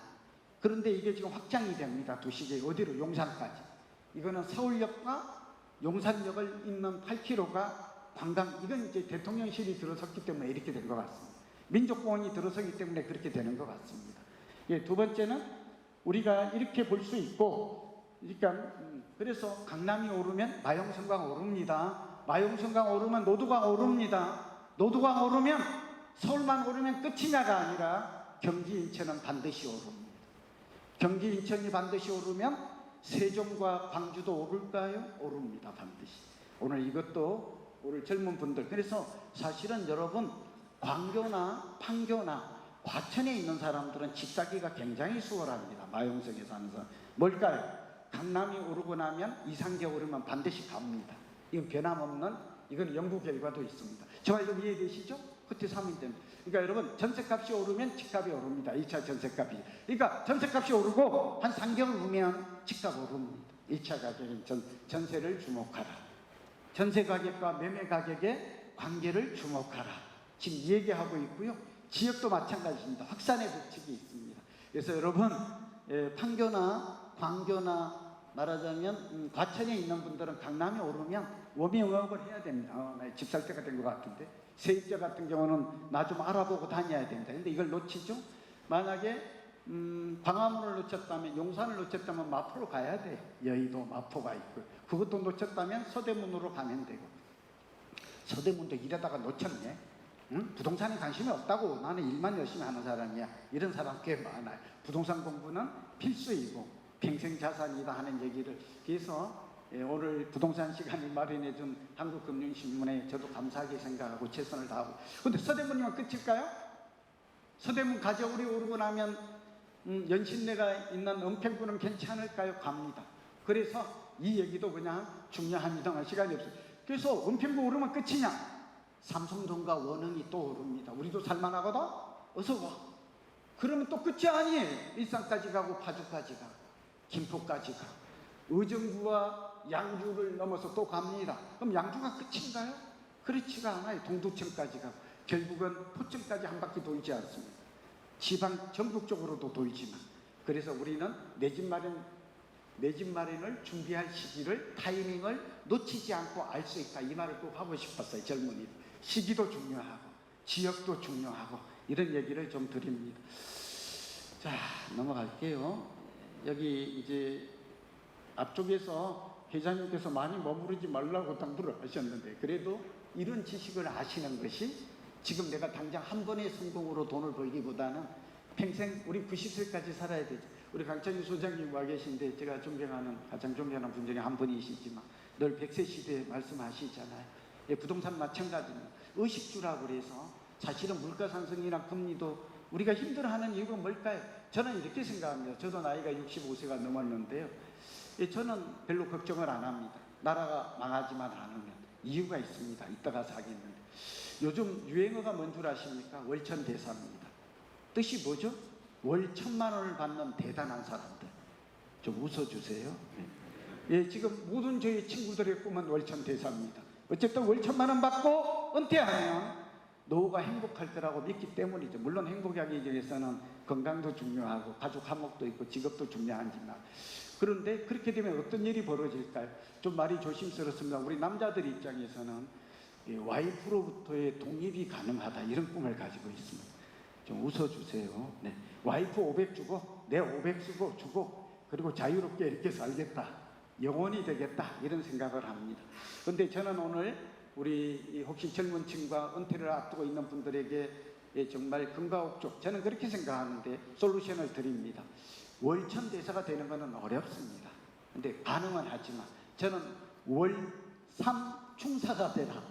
그런데 이게 지금 확장이 됩니다. 도시계 어디로? 용산까지. 이거는 서울역과 용산역을 잇는 8km가 관광. 이건 이제 대통령실이 들어섰기 때문에 이렇게 된 것 같습니다. 민족공원이 들어서기 때문에 그렇게 되는 것 같습니다. 예, 두 번째는 우리가 이렇게 볼 수 있고, 그러니까 그래서 강남이 오르면 마용성광 오릅니다. 마용성광 오르면 노두광 오릅니다. 노두광 오르면 서울만 오르면 끝이냐가 아니라 경기 인천은 반드시 오릅니다. 경기 인천이 반드시 오르면 세종과 광주도 오를까요? 오릅니다. 반드시. 오늘 이것도 오늘 젊은 분들, 그래서 사실은 여러분 광교나 판교나 과천에 있는 사람들은 집 사기가 굉장히 수월합니다. 마용성에 사는 사람. 뭘까요? 강남이 오르고 나면 2, 3개월 오르면 반드시 갑니다. 이건 변함없는, 이건 연구 결과도 있습니다. 저와 이거 이해되시죠? 그때 3일 때문에. 그러니까 여러분, 전세값이 오르면 집값이 오릅니다. 2차 전세값이. 그러니까 전세값이 오르고 한 3개월 후면 집값 오릅니다. 2차 가격인 전세를 주목하라. 전세 가격과 매매 가격의 관계를 주목하라. 지금 얘기하고 있고요. 지역도 마찬가지입니다. 확산의 법칙이 있습니다. 그래서 여러분, 판교나 광교나 말하자면 과천에 있는 분들은 강남에 오르면 워밍업을 해야 됩니다. 집 살 때가 된 것 같은데, 세입자 같은 경우는 나 좀 알아보고 다녀야 됩니다. 근데 이걸 놓치죠? 만약에 광화문을 놓쳤다면, 용산을 놓쳤다면 마포로 가야 돼요. 여의도 마포가 있고, 그것도 놓쳤다면 서대문으로 가면 되고. 서대문도 이러다가 놓쳤네. 응? 부동산에 관심이 없다고, 나는 일만 열심히 하는 사람이야, 이런 사람 꽤 많아요. 부동산 공부는 필수이고 평생 자산이다 하는 얘기를. 그래서 오늘 부동산 시간을 마련해준 한국금융신문에 저도 감사하게 생각하고 최선을 다하고. 근데 서대문이면 끝일까요? 서대문 가져오리 오르고 나면 연신내가 있는 은평구는 괜찮을까요? 갑니다. 그래서 이 얘기도 그냥 중요합니다. 시간이 없어요. 그래서 은평구 오르면 끝이냐? 삼성동과 원흥이 또 오릅니다. 우리도 살만하거든? 어서 와. 그러면 또 끝이 아니에요. 일산까지 가고 파주까지 가고 김포까지 가고 의정부와 양주를 넘어서 또 갑니다. 그럼 양주가 끝인가요? 그렇지가 않아요. 동두천까지 가고 결국은 포천까지 한 바퀴 돌지 않습니다. 지방 전국적으로도 돌지만. 그래서 우리는 내 집 마련을 준비할 시기를, 타이밍을 놓치지 않고 알 수 있다. 이 말을 꼭 하고 싶었어요. 젊은이. 시기도 중요하고 지역도 중요하고 이런 얘기를 좀 드립니다. 자, 넘어갈게요. 여기 이제 앞쪽에서 회장님께서 많이 머무르지 말라고 당부를 하셨는데 그래도 이런 지식을 아시는 것이 지금 내가 당장 한 번의 성공으로 돈을 벌기보다는 평생 우리 90세까지 살아야 되죠. 우리 강창희 소장님 와 계신데 제가 존경하는 가장 존경하는 분 중에 한 분이시지만 늘 100세 시대에 말씀하시잖아요. 예, 부동산 마찬가지입니다. 의식주라고 그래서 사실은 물가 상승이나 금리도 우리가 힘들어하는 이유가 뭘까요? 저는 이렇게 생각합니다. 저도 나이가 65세가 넘었는데요. 예, 저는 별로 걱정을 안 합니다. 나라가 망하지만 않으면 이유가 있습니다. 이따가 사겠는데 요즘 유행어가 뭔 줄 아십니까? 월천대사입니다. 뜻이 뭐죠? 월 1,000만 원을 받는 대단한 사람들. 좀 웃어주세요. 예, 지금 모든 저희 친구들의 꿈은 월천대사입니다. 어쨌든 월 1,000만 원 받고 은퇴하면 노후가 행복할 거라고 믿기 때문이죠. 물론 행복하기 위해서는 건강도 중요하고 가족 화목도 있고 직업도 중요하지만 그런데 그렇게 되면 어떤 일이 벌어질까요? 좀 말이 조심스럽습니다. 우리 남자들 입장에서는 와이프로부터의 독립이 가능하다 이런 꿈을 가지고 있습니다. 좀 웃어주세요. 네. 와이프 500 주고 내 500 쓰고 주고 그리고 자유롭게 이렇게 살겠다. 영원히 되겠다 이런 생각을 합니다. 그런데 저는 오늘 우리 혹시 젊은 층과 은퇴를 앞두고 있는 분들에게 정말 금가옥적 저는 그렇게 생각하는데 솔루션을 드립니다. 월천 대사가 되는 것은 어렵습니다. 근데 가능은 하지만 저는 월 3 충사가 되라.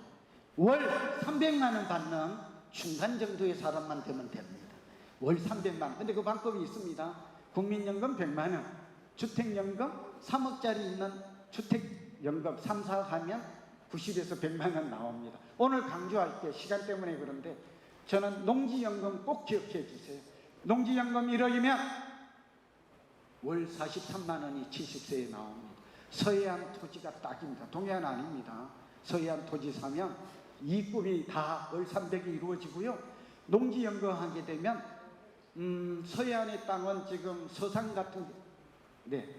월 300만 원 받는 중간 정도의 사람만 되면 됩니다. 월 300만 원. 근데 그 방법이 있습니다. 국민연금 100만 원, 주택연금 3억짜리 있는 주택연금 3, 4 하면 90에서 100만 원 나옵니다. 오늘 강조할게요. 시간 때문에 그런데 저는 농지연금 꼭 기억해 주세요. 농지연금 1억이면 월 43만 원이 70세에 나옵니다. 서해안 토지가 딱입니다. 동해안 아닙니다. 서해안 토지 사면 이 꿈이 다 월 300이 이루어지고요. 농지연금 하게 되면 서해안의 땅은 지금 서산 같은 네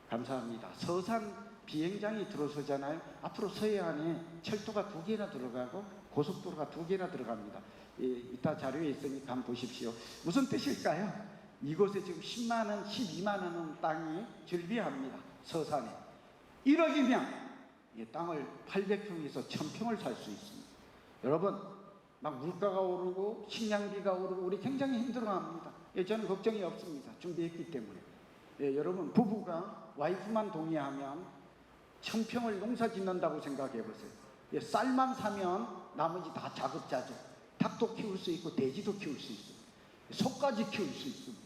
감사합니다. 서산 비행장이 들어서잖아요. 앞으로 서해안에 철도가 2개나 들어가고 고속도로가 2개나 들어갑니다. 예, 이따 자료에 있으니까 한번 보십시오. 무슨 뜻일까요? 이곳에 지금 10만 원, 12만 원 땅이 즐비합니다. 서산에 1억이면 이 땅을 800평에서 1000평을 살 수 있습니다. 여러분 막 물가가 오르고 식량비가 오르고 우리 굉장히 힘들어합니다. 예, 저는 걱정이 없습니다. 준비했기 때문에. 예, 여러분 부부가 와이프만 동의하면 1000평을 농사 짓는다고 생각해 보세요. 예, 쌀만 사면 나머지 다 자급자족. 닭도 키울 수 있고 돼지도 키울 수 있습니다. 소까지 키울 수 있습니다.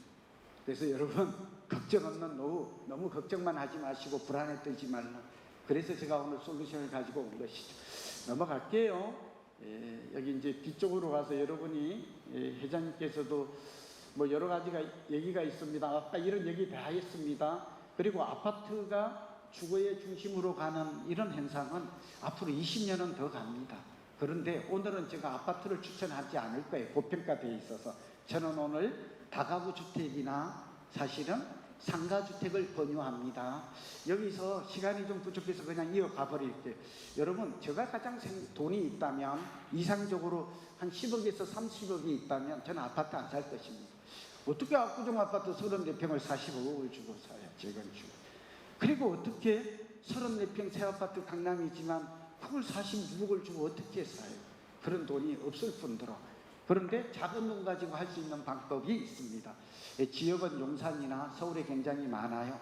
그래서 여러분 걱정 없는 노후 너무 걱정만 하지 마시고 불안에 떨지 말라. 그래서 제가 오늘 솔루션을 가지고 온 것이죠. 넘어갈게요. 예, 여기 이제 뒤쪽으로 가서 여러분이 회장님께서도 뭐 여러 가지가 얘기가 있습니다. 아까 이런 얘기 다 했습니다. 그리고 아파트가 주거의 중심으로 가는 이런 현상은 앞으로 20년은 더 갑니다. 그런데 오늘은 제가 아파트를 추천하지 않을 거예요. 고평가되어 있어서. 저는 오늘 다가구 주택이나 사실은 상가주택을 권유합니다. 여기서 시간이 좀 부족해서 그냥 이어가 버릴게요. 여러분 제가 가장 돈이 있다면 이상적으로 한 10억에서 30억이 있다면 저는 아파트 안 살 것입니다. 어떻게 압구정 아파트 34평을 45억을 주고 사요. 재건축. 그리고 어떻게 34평 새 아파트 강남이지만 그걸 46억을 주고 어떻게 사요? 그런 돈이 없을 뿐더러. 그런데 작은 돈 가지고 할 수 있는 방법이 있습니다. 지역은 용산이나 서울에 굉장히 많아요.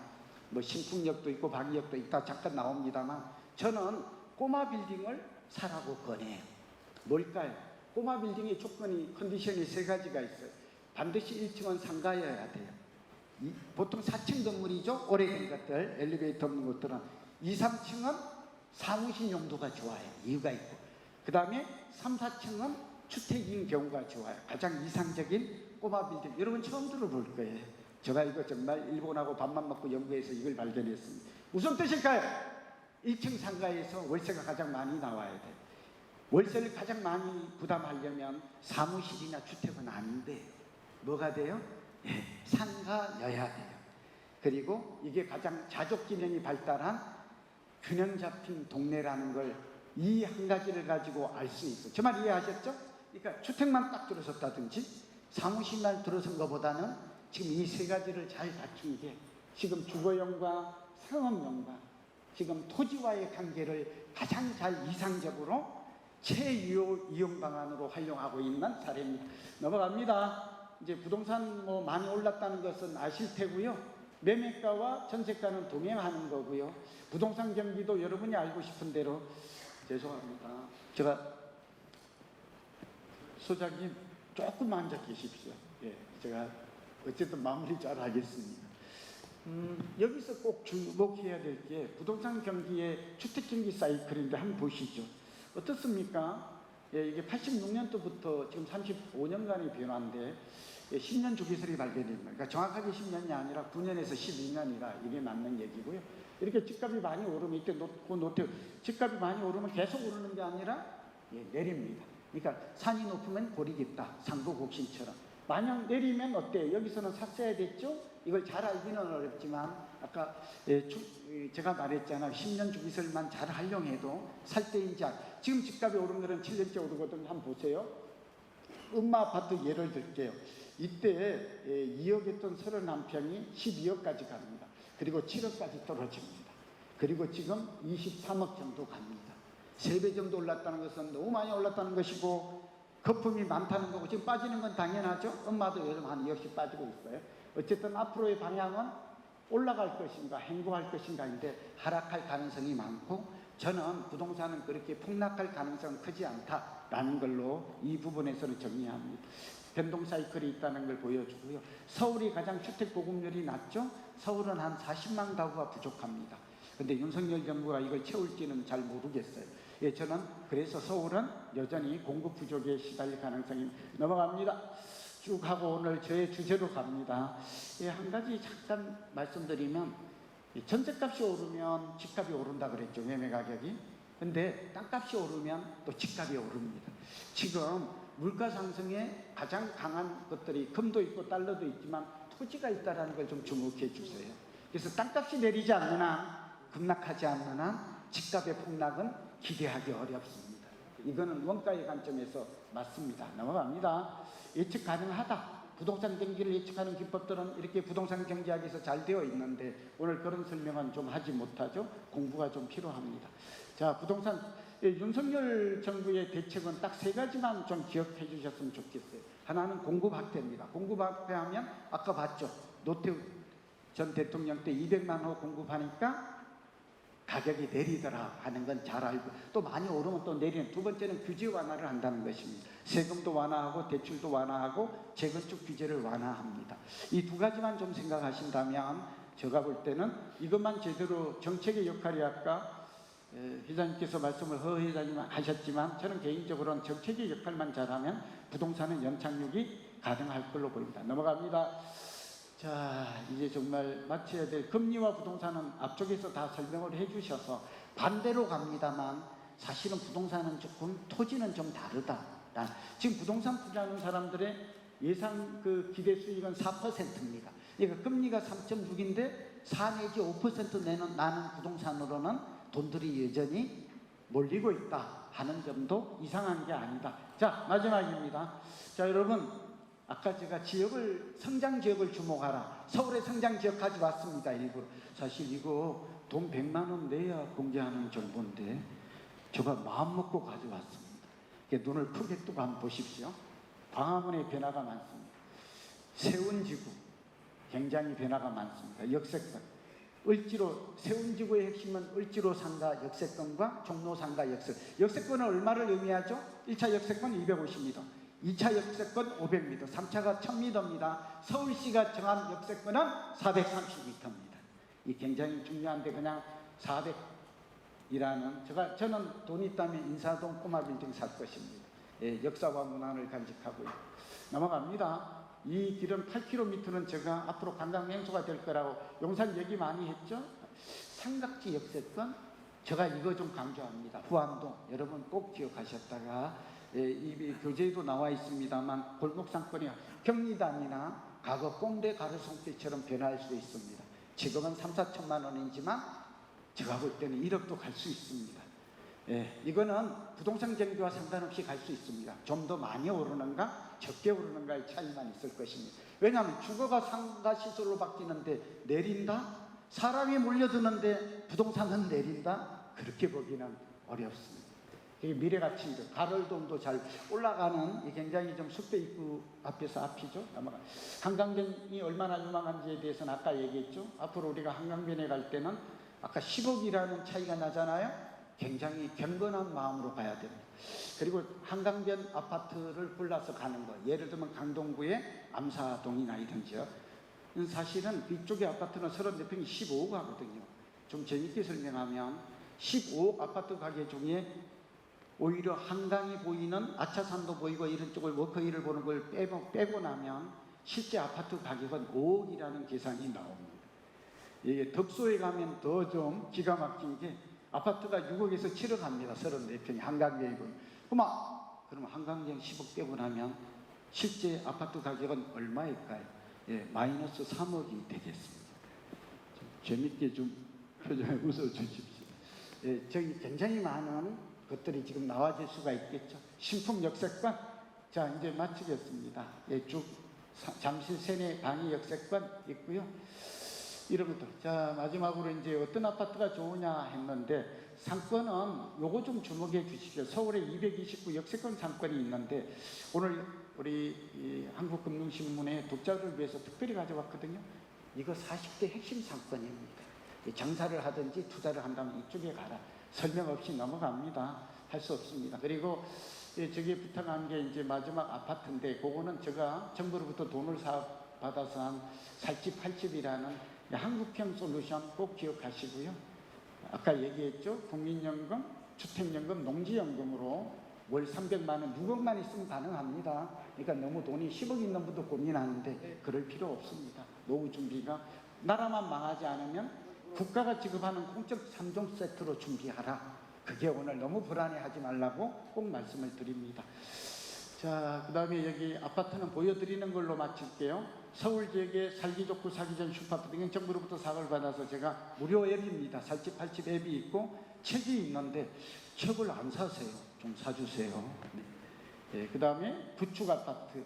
뭐 신풍역도 있고 방위역도 있다 잠깐 나옵니다만 저는 꼬마 빌딩을 사라고 권해요. 뭘까요? 꼬마 빌딩의 조건이 컨디션이 3가지가 있어요. 반드시 1층은 상가여야 돼요. 보통 4층 건물이죠. 오래된 것들 엘리베이터 없는 것들은 2, 3층은 사무실 용도가 좋아요. 이유가 있고 그 다음에 3, 4층은 주택인 경우가 좋아요. 가장 이상적인 꼬마 빌딩 여러분 처음 들어볼 거예요. 제가 이거 정말 일본하고 밥만 먹고 연구해서 이걸 발견했습니다. 무슨 뜻일까요? 1층 상가에서 월세가 가장 많이 나와야 돼요. 월세를 가장 많이 부담하려면 사무실이나 주택은 안 돼요. 뭐가 돼요? 예, 상가여야 돼요. 그리고 이게 가장 자족기능이 발달한 균형 잡힌 동네라는 걸 이 한 가지를 가지고 알 수 있어요. 저 말 이해하셨죠? 그러니까 주택만 딱 들어섰다든지 사무실만 들어선 것보다는 지금 이 3가지를 잘 갖춘 게 지금 주거용과 상업용과 지금 토지와의 관계를 가장 잘 이상적으로 최이용 방안으로 활용하고 있는 사례입니다. 넘어갑니다. 이제 부동산 뭐 많이 올랐다는 것은 아실 테고요. 매매가와 전세가는 동행하는 거고요. 부동산 경기도 여러분이 알고 싶은 대로 죄송합니다. 제가 소장님 조금 앉아 계십시오. 예, 제가 어쨌든 마무리 잘 하겠습니다. 여기서 꼭 주목해야 될 게 부동산 경기의 주택 경기 사이클인데 한번 보시죠. 어떻습니까? 예, 이게 86년도부터 지금 35년간의 변화인데 10년 주기설이 발견됩니다. 그러니까 정확하게 10년이 아니라 9년에서 12년이라 이게 맞는 얘기고요. 이렇게 집값이 많이 오르면 이때 노트 집값이 많이 오르면 계속 오르는 게 아니라 내립니다. 그러니까 산이 높으면 골이 깊다. 상부곡신처럼. 만약 내리면 어때요? 여기서는 샀어야 됐죠? 이걸 잘 알기는 어렵지만 아까 제가 말했잖아요. 10년 주기설만 잘 활용해도 살 때인지 지금 집값이 오른 거는 7년째 오르거든요. 한번 보세요. 음마아파트 예를 들게요. 이때 2억 했던 31평이 12억까지 갑니다. 그리고 7억까지 떨어집니다. 그리고 지금 23억 정도 갑니다. 3배 정도 올랐다는 것은 너무 많이 올랐다는 것이고 거품이 많다는 거고 지금 빠지는 건 당연하죠. 엄마도 요즘 한 2억씩 빠지고 있어요. 어쨌든 앞으로의 방향은 올라갈 것인가 행보할 것인가인데 하락할 가능성이 많고 저는 부동산은 그렇게 폭락할 가능성은 크지 않다라는 걸로 이 부분에서는 정리합니다. 변동 사이클이 있다는 걸 보여주고요. 서울이 가장 주택 보급률이 낮죠. 서울은 한 40만 가구가 부족합니다. 근데 윤석열 정부가 이걸 채울지는 잘 모르겠어요. 예, 저는 그래서 서울은 여전히 공급 부족에 시달릴 가능성이 넘어갑니다. 쭉 하고 오늘 저의 주제로 갑니다. 예, 한 가지 잠깐 말씀드리면 전세값이 오르면 집값이 오른다 그랬죠. 매매 가격이. 근데 땅값이 오르면 또 집값이 오릅니다. 지금 물가 상승에 가장 강한 것들이 금도 있고 달러도 있지만 토지가 있다는 걸 좀 주목해 주세요. 그래서 땅값이 내리지 않는 한 급락하지 않는 한 집값의 폭락은 기대하기 어렵습니다. 이거는 원가의 관점에서 맞습니다. 넘어갑니다. 예측 가능하다. 부동산 경기를 예측하는 기법들은 이렇게 부동산 경제학에서 잘 되어 있는데 오늘 그런 설명은 좀 하지 못하죠. 공부가 좀 필요합니다. 자, 부동산 윤석열 정부의 대책은 딱 3가지만 좀 기억해 주셨으면 좋겠어요. 하나는 공급 확대입니다. 공급 확대하면 아까 봤죠. 노태우 전 대통령 때 200만 호 공급하니까 가격이 내리더라 하는 건 잘 알고 또 많이 오르면 또 내리는 두 번째는 규제 완화를 한다는 것입니다. 세금도 완화하고 대출도 완화하고 재건축 규제를 완화합니다. 이 2가지만 좀 생각하신다면 제가 볼 때는 이것만 제대로 정책의 역할이 아까 회장님께서 말씀을 허 회장님 하셨지만 저는 개인적으로는 정책의 역할만 잘하면 부동산은 연착륙이 가능할 걸로 보입니다. 넘어갑니다. 자, 이제 정말 마쳐야 될 금리와 부동산은 앞쪽에서 다 설명을 해주셔서 반대로 갑니다만 사실은 부동산은 조금 토지는 좀 다르다. 지금 부동산 투자하는 사람들의 예상 그 기대 수익은 4%입니다. 그러니까 금리가 3.6인데 4 내지 5% 나는 부동산으로는 돈들이 여전히 몰리고 있다 하는 점도 이상한 게 아니다. 자, 마지막입니다. 자, 여러분. 아까 제가 성장 지역을 주목하라. 서울의 성장 지역 가져왔습니다. 일부러. 사실 이거 돈 100만 원 내야 공개하는 정보인데 제가 마음 먹고 가져왔습니다. 눈을 크게 뜨고 한번 보십시오. 광화문의 변화가 많습니다. 세운지구 굉장히 변화가 많습니다. 역세권. 을지로 세운지구의 핵심은 을지로 상가 역세권과 종로 상가 역세권. 역세권은 얼마를 의미하죠? 1차 역세권 250m. 2차 역세권 500m, 3차가 1000m입니다. 서울시가 정한 역세권은 430m입니다. 이 굉장히 중요한데 그냥 400이라는 저는 돈 있다면 인사동 꼬마 빌딩 살 것입니다. 예, 역사와 문화를 간직하고 있고 넘어갑니다. 이 길은 8km는 제가 앞으로 관광 명소가 될 거라고 용산 얘기 많이 했죠. 삼각지 역세권 제가 이거 좀 강조합니다. 후암동 여러분 꼭 기억하셨다가 이 교재에도 나와 있습니다만 골목 상권이 경리단이나 과거 꼰대 가로수길처럼 변할 수 있습니다. 지금은 3, 4천만 원이지만 제가 볼 때는 1억도 갈 수 있습니다. 이거는 부동산 경기와 상관없이 갈 수 있습니다. 좀 더 많이 오르는가 적게 오르는가의 차이만 있을 것입니다. 왜냐하면 주거가 상가 시설로 바뀌는데 내린다? 사람이 몰려드는데 부동산은 내린다? 그렇게 보기는 어렵습니다. 이게 미래가치이죠. 가롤돔도 잘 올라가는 이 굉장히 좀 숙대 입구 앞에서 앞이죠. 넘어가. 한강변이 얼마나 유망한지에 대해서는 아까 얘기했죠. 앞으로 우리가 한강변에 갈 때는 아까 10억이라는 차이가 나잖아요. 굉장히 경건한 마음으로 가야 됩니다. 그리고 한강변 아파트를 골라서 가는 거. 예를 들면 강동구의 암사동이나 이런지요. 사실은 이쪽의 아파트는 34평이 15억 하거든요. 좀 재밌게 설명하면 15억 아파트 가게 중에 오히려 한강이 보이는 아차산도 보이고 이런 쪽을 워커힐을 보는 걸 빼고 나면 실제 아파트 가격은 5억이라는 계산이 나옵니다. 이게 덕소에 가면 더 좀 기가 막힌 게 아파트가 6억에서 7억 합니다. 34평이 한강계획은. 그러면 한강경 10억 빼고 나면 실제 아파트 가격은 얼마일까요? 예, 마이너스 3억이 되겠습니다. 좀 재밌게 좀 표정에 웃어주십시오. 예, 저기 굉장히 많은 것들이 지금 나와질 수가 있겠죠. 신품 역세권. 자, 이제 마치겠습니다. 예, 쭉 잠실 세내 방위 역세권 있고요. 이런 것들. 자, 마지막으로 이제 어떤 아파트가 좋으냐 했는데 상권은 요거 좀 주목해 주십시오. 서울에 229 역세권 상권이 있는데 오늘 우리 이 한국금융신문의 독자를 위해서 특별히 가져왔거든요. 이거 40대 핵심 상권입니다. 장사를 하든지 투자를 한다면 이쪽에 가라. 설명 없이 넘어갑니다. 할 수 없습니다. 그리고 저기 부탁한 게 이제 마지막 아파트인데 그거는 제가 정부로부터 돈을 받아서 한 살집 팔집이라는 한국형 솔루션 꼭 기억하시고요. 아까 얘기했죠. 국민연금, 주택연금, 농지연금으로 월 300만 원, 6억만 있으면 가능합니다. 그러니까 너무 돈이 10억 있는 분도 고민하는데 그럴 필요 없습니다. 노후 준비가 나라만 망하지 않으면 국가가 지급하는 공적 3종 세트로 준비하라. 그게 오늘 너무 불안해하지 말라고 꼭 말씀을 드립니다. 자, 그 다음에 여기 아파트는 보여드리는 걸로 마칠게요. 서울 지역에 살기 좋고 사기 전 슈퍼아파트 등은 정부로부터 사업을 받아서 제가 무료 앱입니다. 살집 팔집 앱이 있고 책이 있는데 책을 안 사세요. 좀 사주세요. 네. 그 다음에 구축 아파트.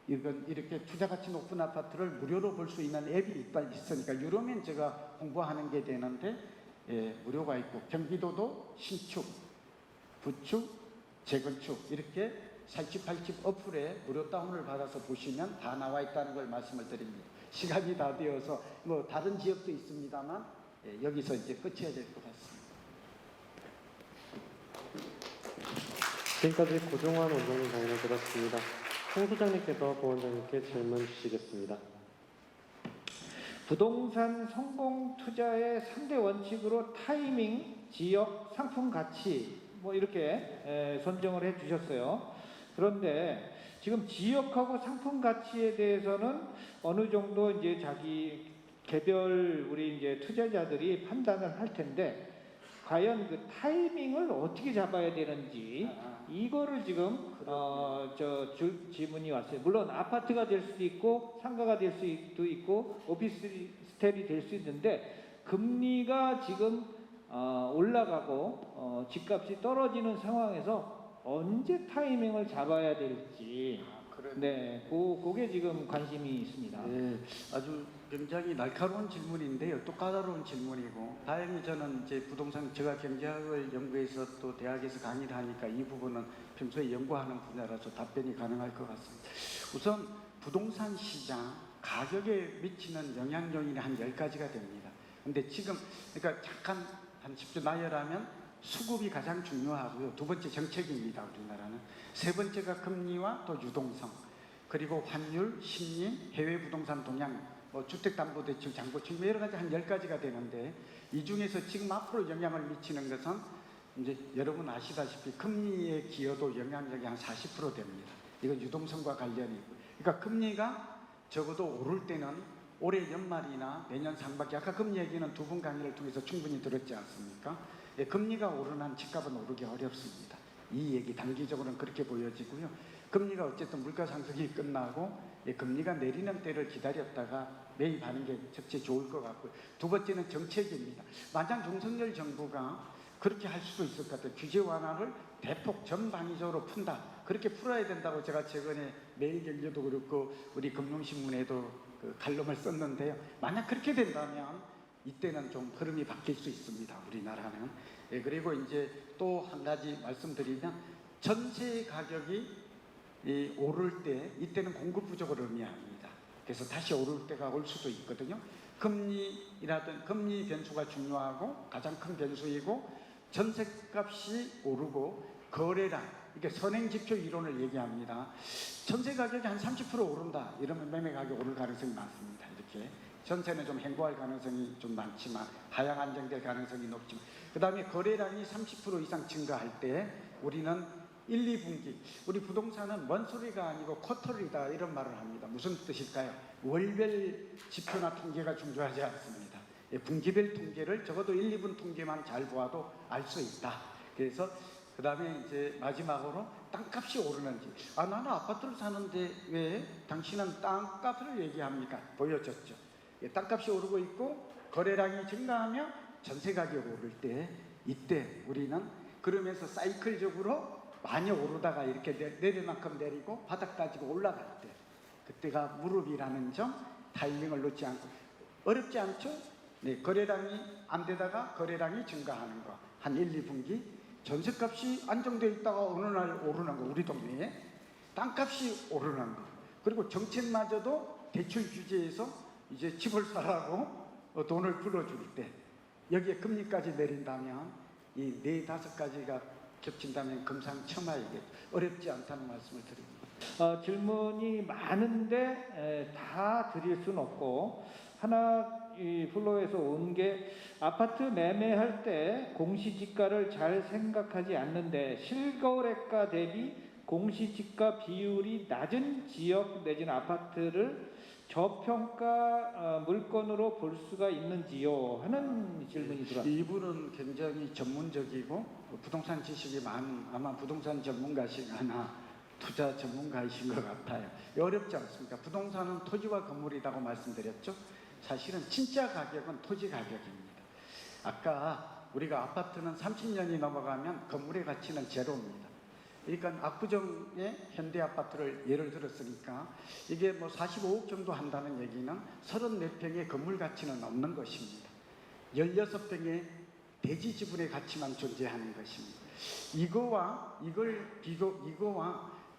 이건 이렇게 투자 가치 높은 아파트를 무료로 볼 수 있는 앱이 있으니까 이러면 제가 공부하는 게 되는데 무료가 있고 경기도도 신축, 구축, 재건축 이렇게 살집 팔집 어플에 무료 다운을 받아서 보시면 다 나와 있다는 걸 말씀을 드립니다. 시간이 다 되어서 뭐 다른 지역도 있습니다만 여기서 이제 끝해야 될 것 같습니다. 지금까지 고종환 원장님 강연을 들었습니다. 홍 소장님께서 고 원장님께 질문 주시겠습니다. 부동산 성공 투자의 3대 원칙으로 타이밍, 지역, 상품 가치 뭐 이렇게 선정을 해 주셨어요. 그런데 지금 지역하고 상품 가치에 대해서는 어느 정도 이제 자기 개별 우리 이제 투자자들이 판단을 할 텐데 과연 그 타이밍을 어떻게 잡아야 되는지 이거를 지금 질문이 왔어요. 물론 아파트가 될 수도 있고 상가가 될 수도 있고 오피스텔이 될 수 있는데 금리가 지금 올라가고 집값이 떨어지는 상황에서 언제 타이밍을 잡아야 될지 네, 그게 지금 관심이 있습니다. 네, 아주 굉장히 날카로운 질문인데요. 또 까다로운 질문이고 다행히 저는 이제 부동산 제가 경제학을 연구해서 또 대학에서 강의를 하니까 이 부분은 평소에 연구하는 분야라서 답변이 가능할 것 같습니다. 우선 부동산 시장 가격에 미치는 영향 요인이 한 10가지가 됩니다. 근데 지금 그러니까 잠깐 한 10초 나열하면 수급이 가장 중요하고요. 두 번째 정책입니다. 우리나라는. 세 번째가 금리와 또 유동성, 그리고 환율, 심리, 해외 부동산 동향, 주택담보대출, 장부채무 여러 가지 한 10가지가 되는데 이 중에서 지금 앞으로 영향을 미치는 것은 이제 여러분 아시다시피 금리의 기여도 영향력이 한 40% 됩니다. 이건 유동성과 관련이 있고, 그러니까 금리가 적어도 오를 때는 올해 연말이나 내년 상반기, 아까 금리 얘기는 두 분 강의를 통해서 충분히 들었지 않습니까? 예, 금리가 오른 한 집값은 오르기 어렵습니다. 이 얘기 단기적으로는 그렇게 보여지고요. 금리가 어쨌든 물가 상승이 끝나고 금리가 내리는 때를 기다렸다가 매입하는 게 적재 좋을 것 같고요. 두 번째는 정책입니다. 만약 윤석열 정부가 그렇게 할 수도 있을 것 같아요. 규제 완화를 대폭 전방위적으로 푼다. 그렇게 풀어야 된다고 제가 최근에 매일경제도 그렇고 우리 금융신문에도 그 칼럼을 썼는데요. 만약 그렇게 된다면 이때는 좀 흐름이 바뀔 수 있습니다. 우리나라는. 예, 그리고 이제 또 한 가지 말씀드리면 전세 가격이 오를 때 이때는 공급 부족을 의미합니다. 그래서 다시 오를 때가 올 수도 있거든요. 금리 변수가 중요하고 가장 큰 변수이고 전세값이 오르고 거래량, 이게 선행지표 이론을 얘기합니다. 전세 가격이 한 30% 오른다 이러면 매매 가격 오를 가능성이 많습니다. 이렇게 전세는 좀 행보할 가능성이 좀 많지만 하향 안정될 가능성이 높지만, 그 다음에 거래량이 30% 이상 증가할 때 우리는 1, 2분기, 우리 부동산은 먼 소리가 아니고 쿼터리다 이런 말을 합니다. 무슨 뜻일까요? 월별 지표나 통계가 중요하지 않습니다. 분기별 통계를 적어도 1, 2분 통계만 잘 보아도 알 수 있다. 그래서 그 다음에 이제 마지막으로 땅값이 오르는지, 나는 아파트를 사는데 왜 당신은 땅값을 얘기합니까? 보여줬죠. 땅값이 오르고 있고 거래량이 증가하며 전세 가격이 오를 때, 이때 우리는 그러면서 사이클적으로 많이 오르다가 이렇게 내릴 만큼 내리고 바닥까지 올라갈 때, 그때가 무릎이라는 점 타이밍을 놓지 않고. 어렵지 않죠? 네, 거래량이 안 되다가 거래량이 증가하는 거, 한 1, 2분기 전세값이 안정되어 있다가 어느 날 오르는 거, 우리 동네에 땅값이 오르는 거, 그리고 정책마저도 대출 규제에서 이제 집을 사라고 돈을 불어줄 때, 여기에 금리까지 내린다면 이 4-5가지가 겹친다면 금상첨화이게 어렵지 않다는 말씀을 드립니다. 질문이 많은데 다 드릴 수는 없고, 하나 이 플로에서 온 게 아파트 매매할 때 공시지가를 잘 생각하지 않는데 실거래가 대비 공시지가 비율이 낮은 지역 내지는 아파트를 저평가 물건으로 볼 수가 있는지요? 하는 질문이 들어왔습니다. 이분은 굉장히 전문적이고 부동산 지식이 많은, 아마 부동산 전문가시거나 투자 전문가이신 것 같아요. 어렵지 않습니까? 부동산은 토지와 건물이라고 말씀드렸죠. 사실은 진짜 가격은 토지 가격입니다. 아까 우리가 아파트는 30년이 넘어가면 건물의 가치는 제로입니다. 그러니까 압구정의 현대 아파트를 예를 들었으니까 이게 뭐 45억 정도 한다는 얘기는 34평의 건물 가치는 없는 것입니다. 16평의 대지 지분의 가치만 존재하는 것입니다. 이거와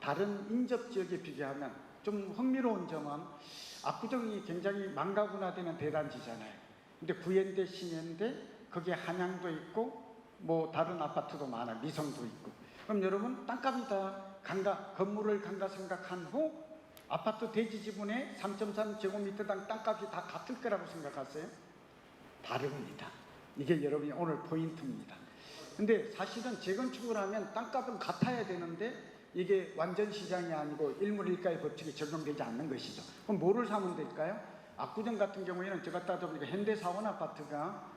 다른 인접 지역에 비교하면 좀 흥미로운 점은 압구정이 굉장히 망가군화되는 대단지잖아요. 근데 구현대, 신현대, 거기에 한양도 있고 뭐 다른 아파트도 많아요. 미성도 있고. 그럼 여러분 땅값이다, 건물을 강가 생각한 후 아파트 대지 지분의 3.3제곱미터당 땅값이 다 같을 거라고 생각하세요? 다릅니다. 이게 여러분이 오늘 포인트입니다. 근데 사실은 재건축을 하면 땅값은 같아야 되는데 이게 완전 시장이 아니고 일물일가의 법칙이 적용되지 않는 것이죠. 그럼 뭐를 사면 될까요? 압구정 같은 경우에는 제가 따져보니까 현대사원 아파트가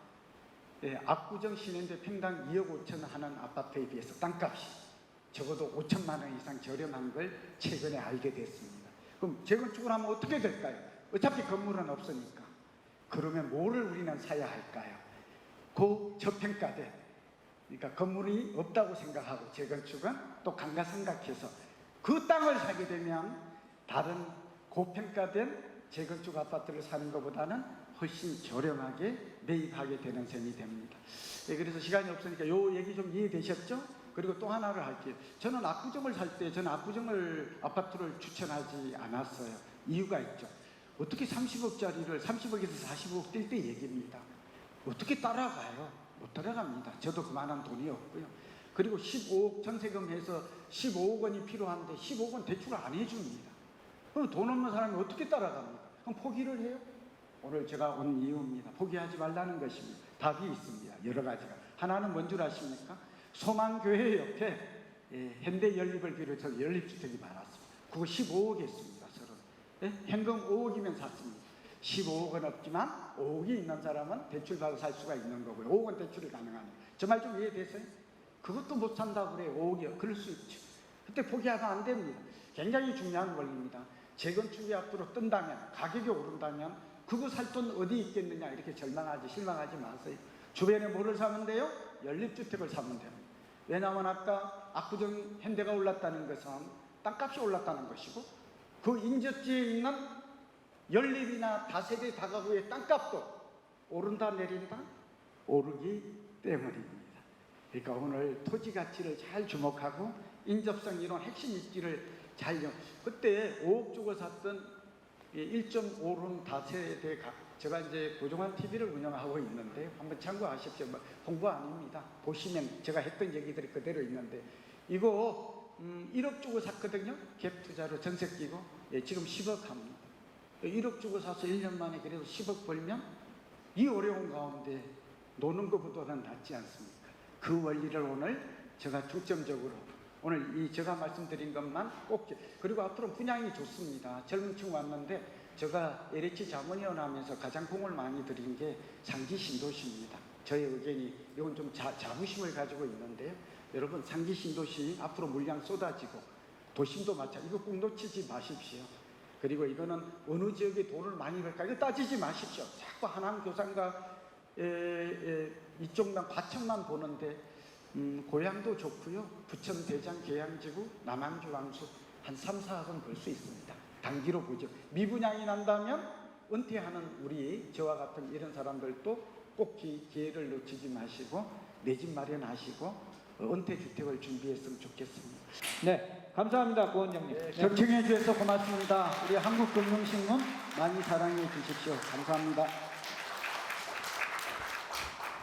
압구정 신현대 평당 2억 5천 하는 아파트에 비해서 땅값이 적어도 5천만 원 이상 저렴한 걸 최근에 알게 됐습니다. 그럼 재건축을 하면 어떻게 될까요? 어차피 건물은 없으니까. 그러면 뭐를 우리는 사야 할까요? 저평가된, 그러니까 건물이 없다고 생각하고 재건축은 또 강가 생각해서 그 땅을 사게 되면 다른 고평가된 재건축 아파트를 사는 것보다는 훨씬 저렴하게 매입하게 되는 셈이 됩니다. 그래서 시간이 없으니까 요 얘기 좀 이해되셨죠? 그리고 또 하나를 할게요. 저는 압구정을 살 때 저는 압구정을 아파트를 추천하지 않았어요. 이유가 있죠. 어떻게 30억짜리를 30억에서 40억 뛸 때 얘기입니다. 어떻게 따라가요? 못 따라갑니다. 저도 그만한 돈이 없고요. 그리고 15억 전세금 해서 15억 원이 필요한데 15억 원 대출 안 해줍니다. 그럼 돈 없는 사람이 어떻게 따라갑니까? 그럼 포기를 해요? 오늘 제가 온 이유입니다. 포기하지 말라는 것입니다. 답이 있습니다. 여러 가지가. 하나는 뭔 줄 아십니까? 소망교회 옆에 현대연립을 비롯해서 연립주택이 많았습니다. 그거 15억 했습니다. 서로. 현금 5억이면 샀습니다. 15억은 없지만 5억이 있는 사람은 대출받아 살 수가 있는 거고요. 5억은 대출이 가능하니까. 저 말 좀 이해되세요? 그것도 못 산다고 그래요. 5억이요. 그럴 수 있죠. 그때 포기하면 안 됩니다. 굉장히 중요한 원리입니다. 재건축이 앞으로 뜬다면, 가격이 오른다면 그거 살 돈 어디 있겠느냐 이렇게 실망하지 마세요. 주변에 뭐를 사면 돼요? 연립주택을 사면 됩니다. 왜냐하면 아까 압구정 현대가 올랐다는 것은 땅값이 올랐다는 것이고 그 인접지에 있는 연립이나 다세대 다가구의 땅값도 오른다 내린다 오르기 때문입니다. 그러니까 오늘 토지 가치를 잘 주목하고 인접성 이론 핵심 입지를 잘 그때 5억 주고 샀던 1.5룸 다세대 제가 이제 고종환 TV를 운영하고 있는데 한번 참고하십시오. 뭐 홍보 아닙니다. 보시면 제가 했던 얘기들이 그대로 있는데 이거 1억 주고 샀거든요. 갭 투자로 전세 끼고 지금 10억 합니다. 1억 주고 사서 1년 만에 그래도 10억 벌면 이 어려운 가운데 노는 것보다는 낫지 않습니까? 그 원리를 오늘 제가 중점적으로 오늘 이 제가 말씀드린 것만 꼭 그리고 앞으로 분양이 좋습니다. 젊은 층 왔는데 제가 LH 자문위원 하면서 가장 공을 많이 들인 게 상지 신도시입니다. 저의 의견이 이건 좀 자부심을 가지고 있는데요. 여러분 상지 신도시 앞으로 물량 쏟아지고 도심도 마찬가지 이거 꼭 놓치지 마십시오. 그리고 이거는 어느 지역에 돈을 많이 벌까 이거 따지지 마십시오. 자꾸 하남 교산과 이쪽만 과천만 보는데 고향도 좋고요. 부천 대장 계양지구 남항주 왕수 한 3, 4억은 벌 수 있습니다. 단기로 보죠. 미분양이 난다면 은퇴하는 우리 저와 같은 이런 사람들도 꼭 기회를 놓치지 마시고 내 집 마련하시고 은퇴 주택을 준비했으면 좋겠습니다. 네, 감사합니다, 부원장님. 네, 경청해 주셔서 고맙습니다. 우리 한국금융신문 많이 사랑해 주십시오. 감사합니다.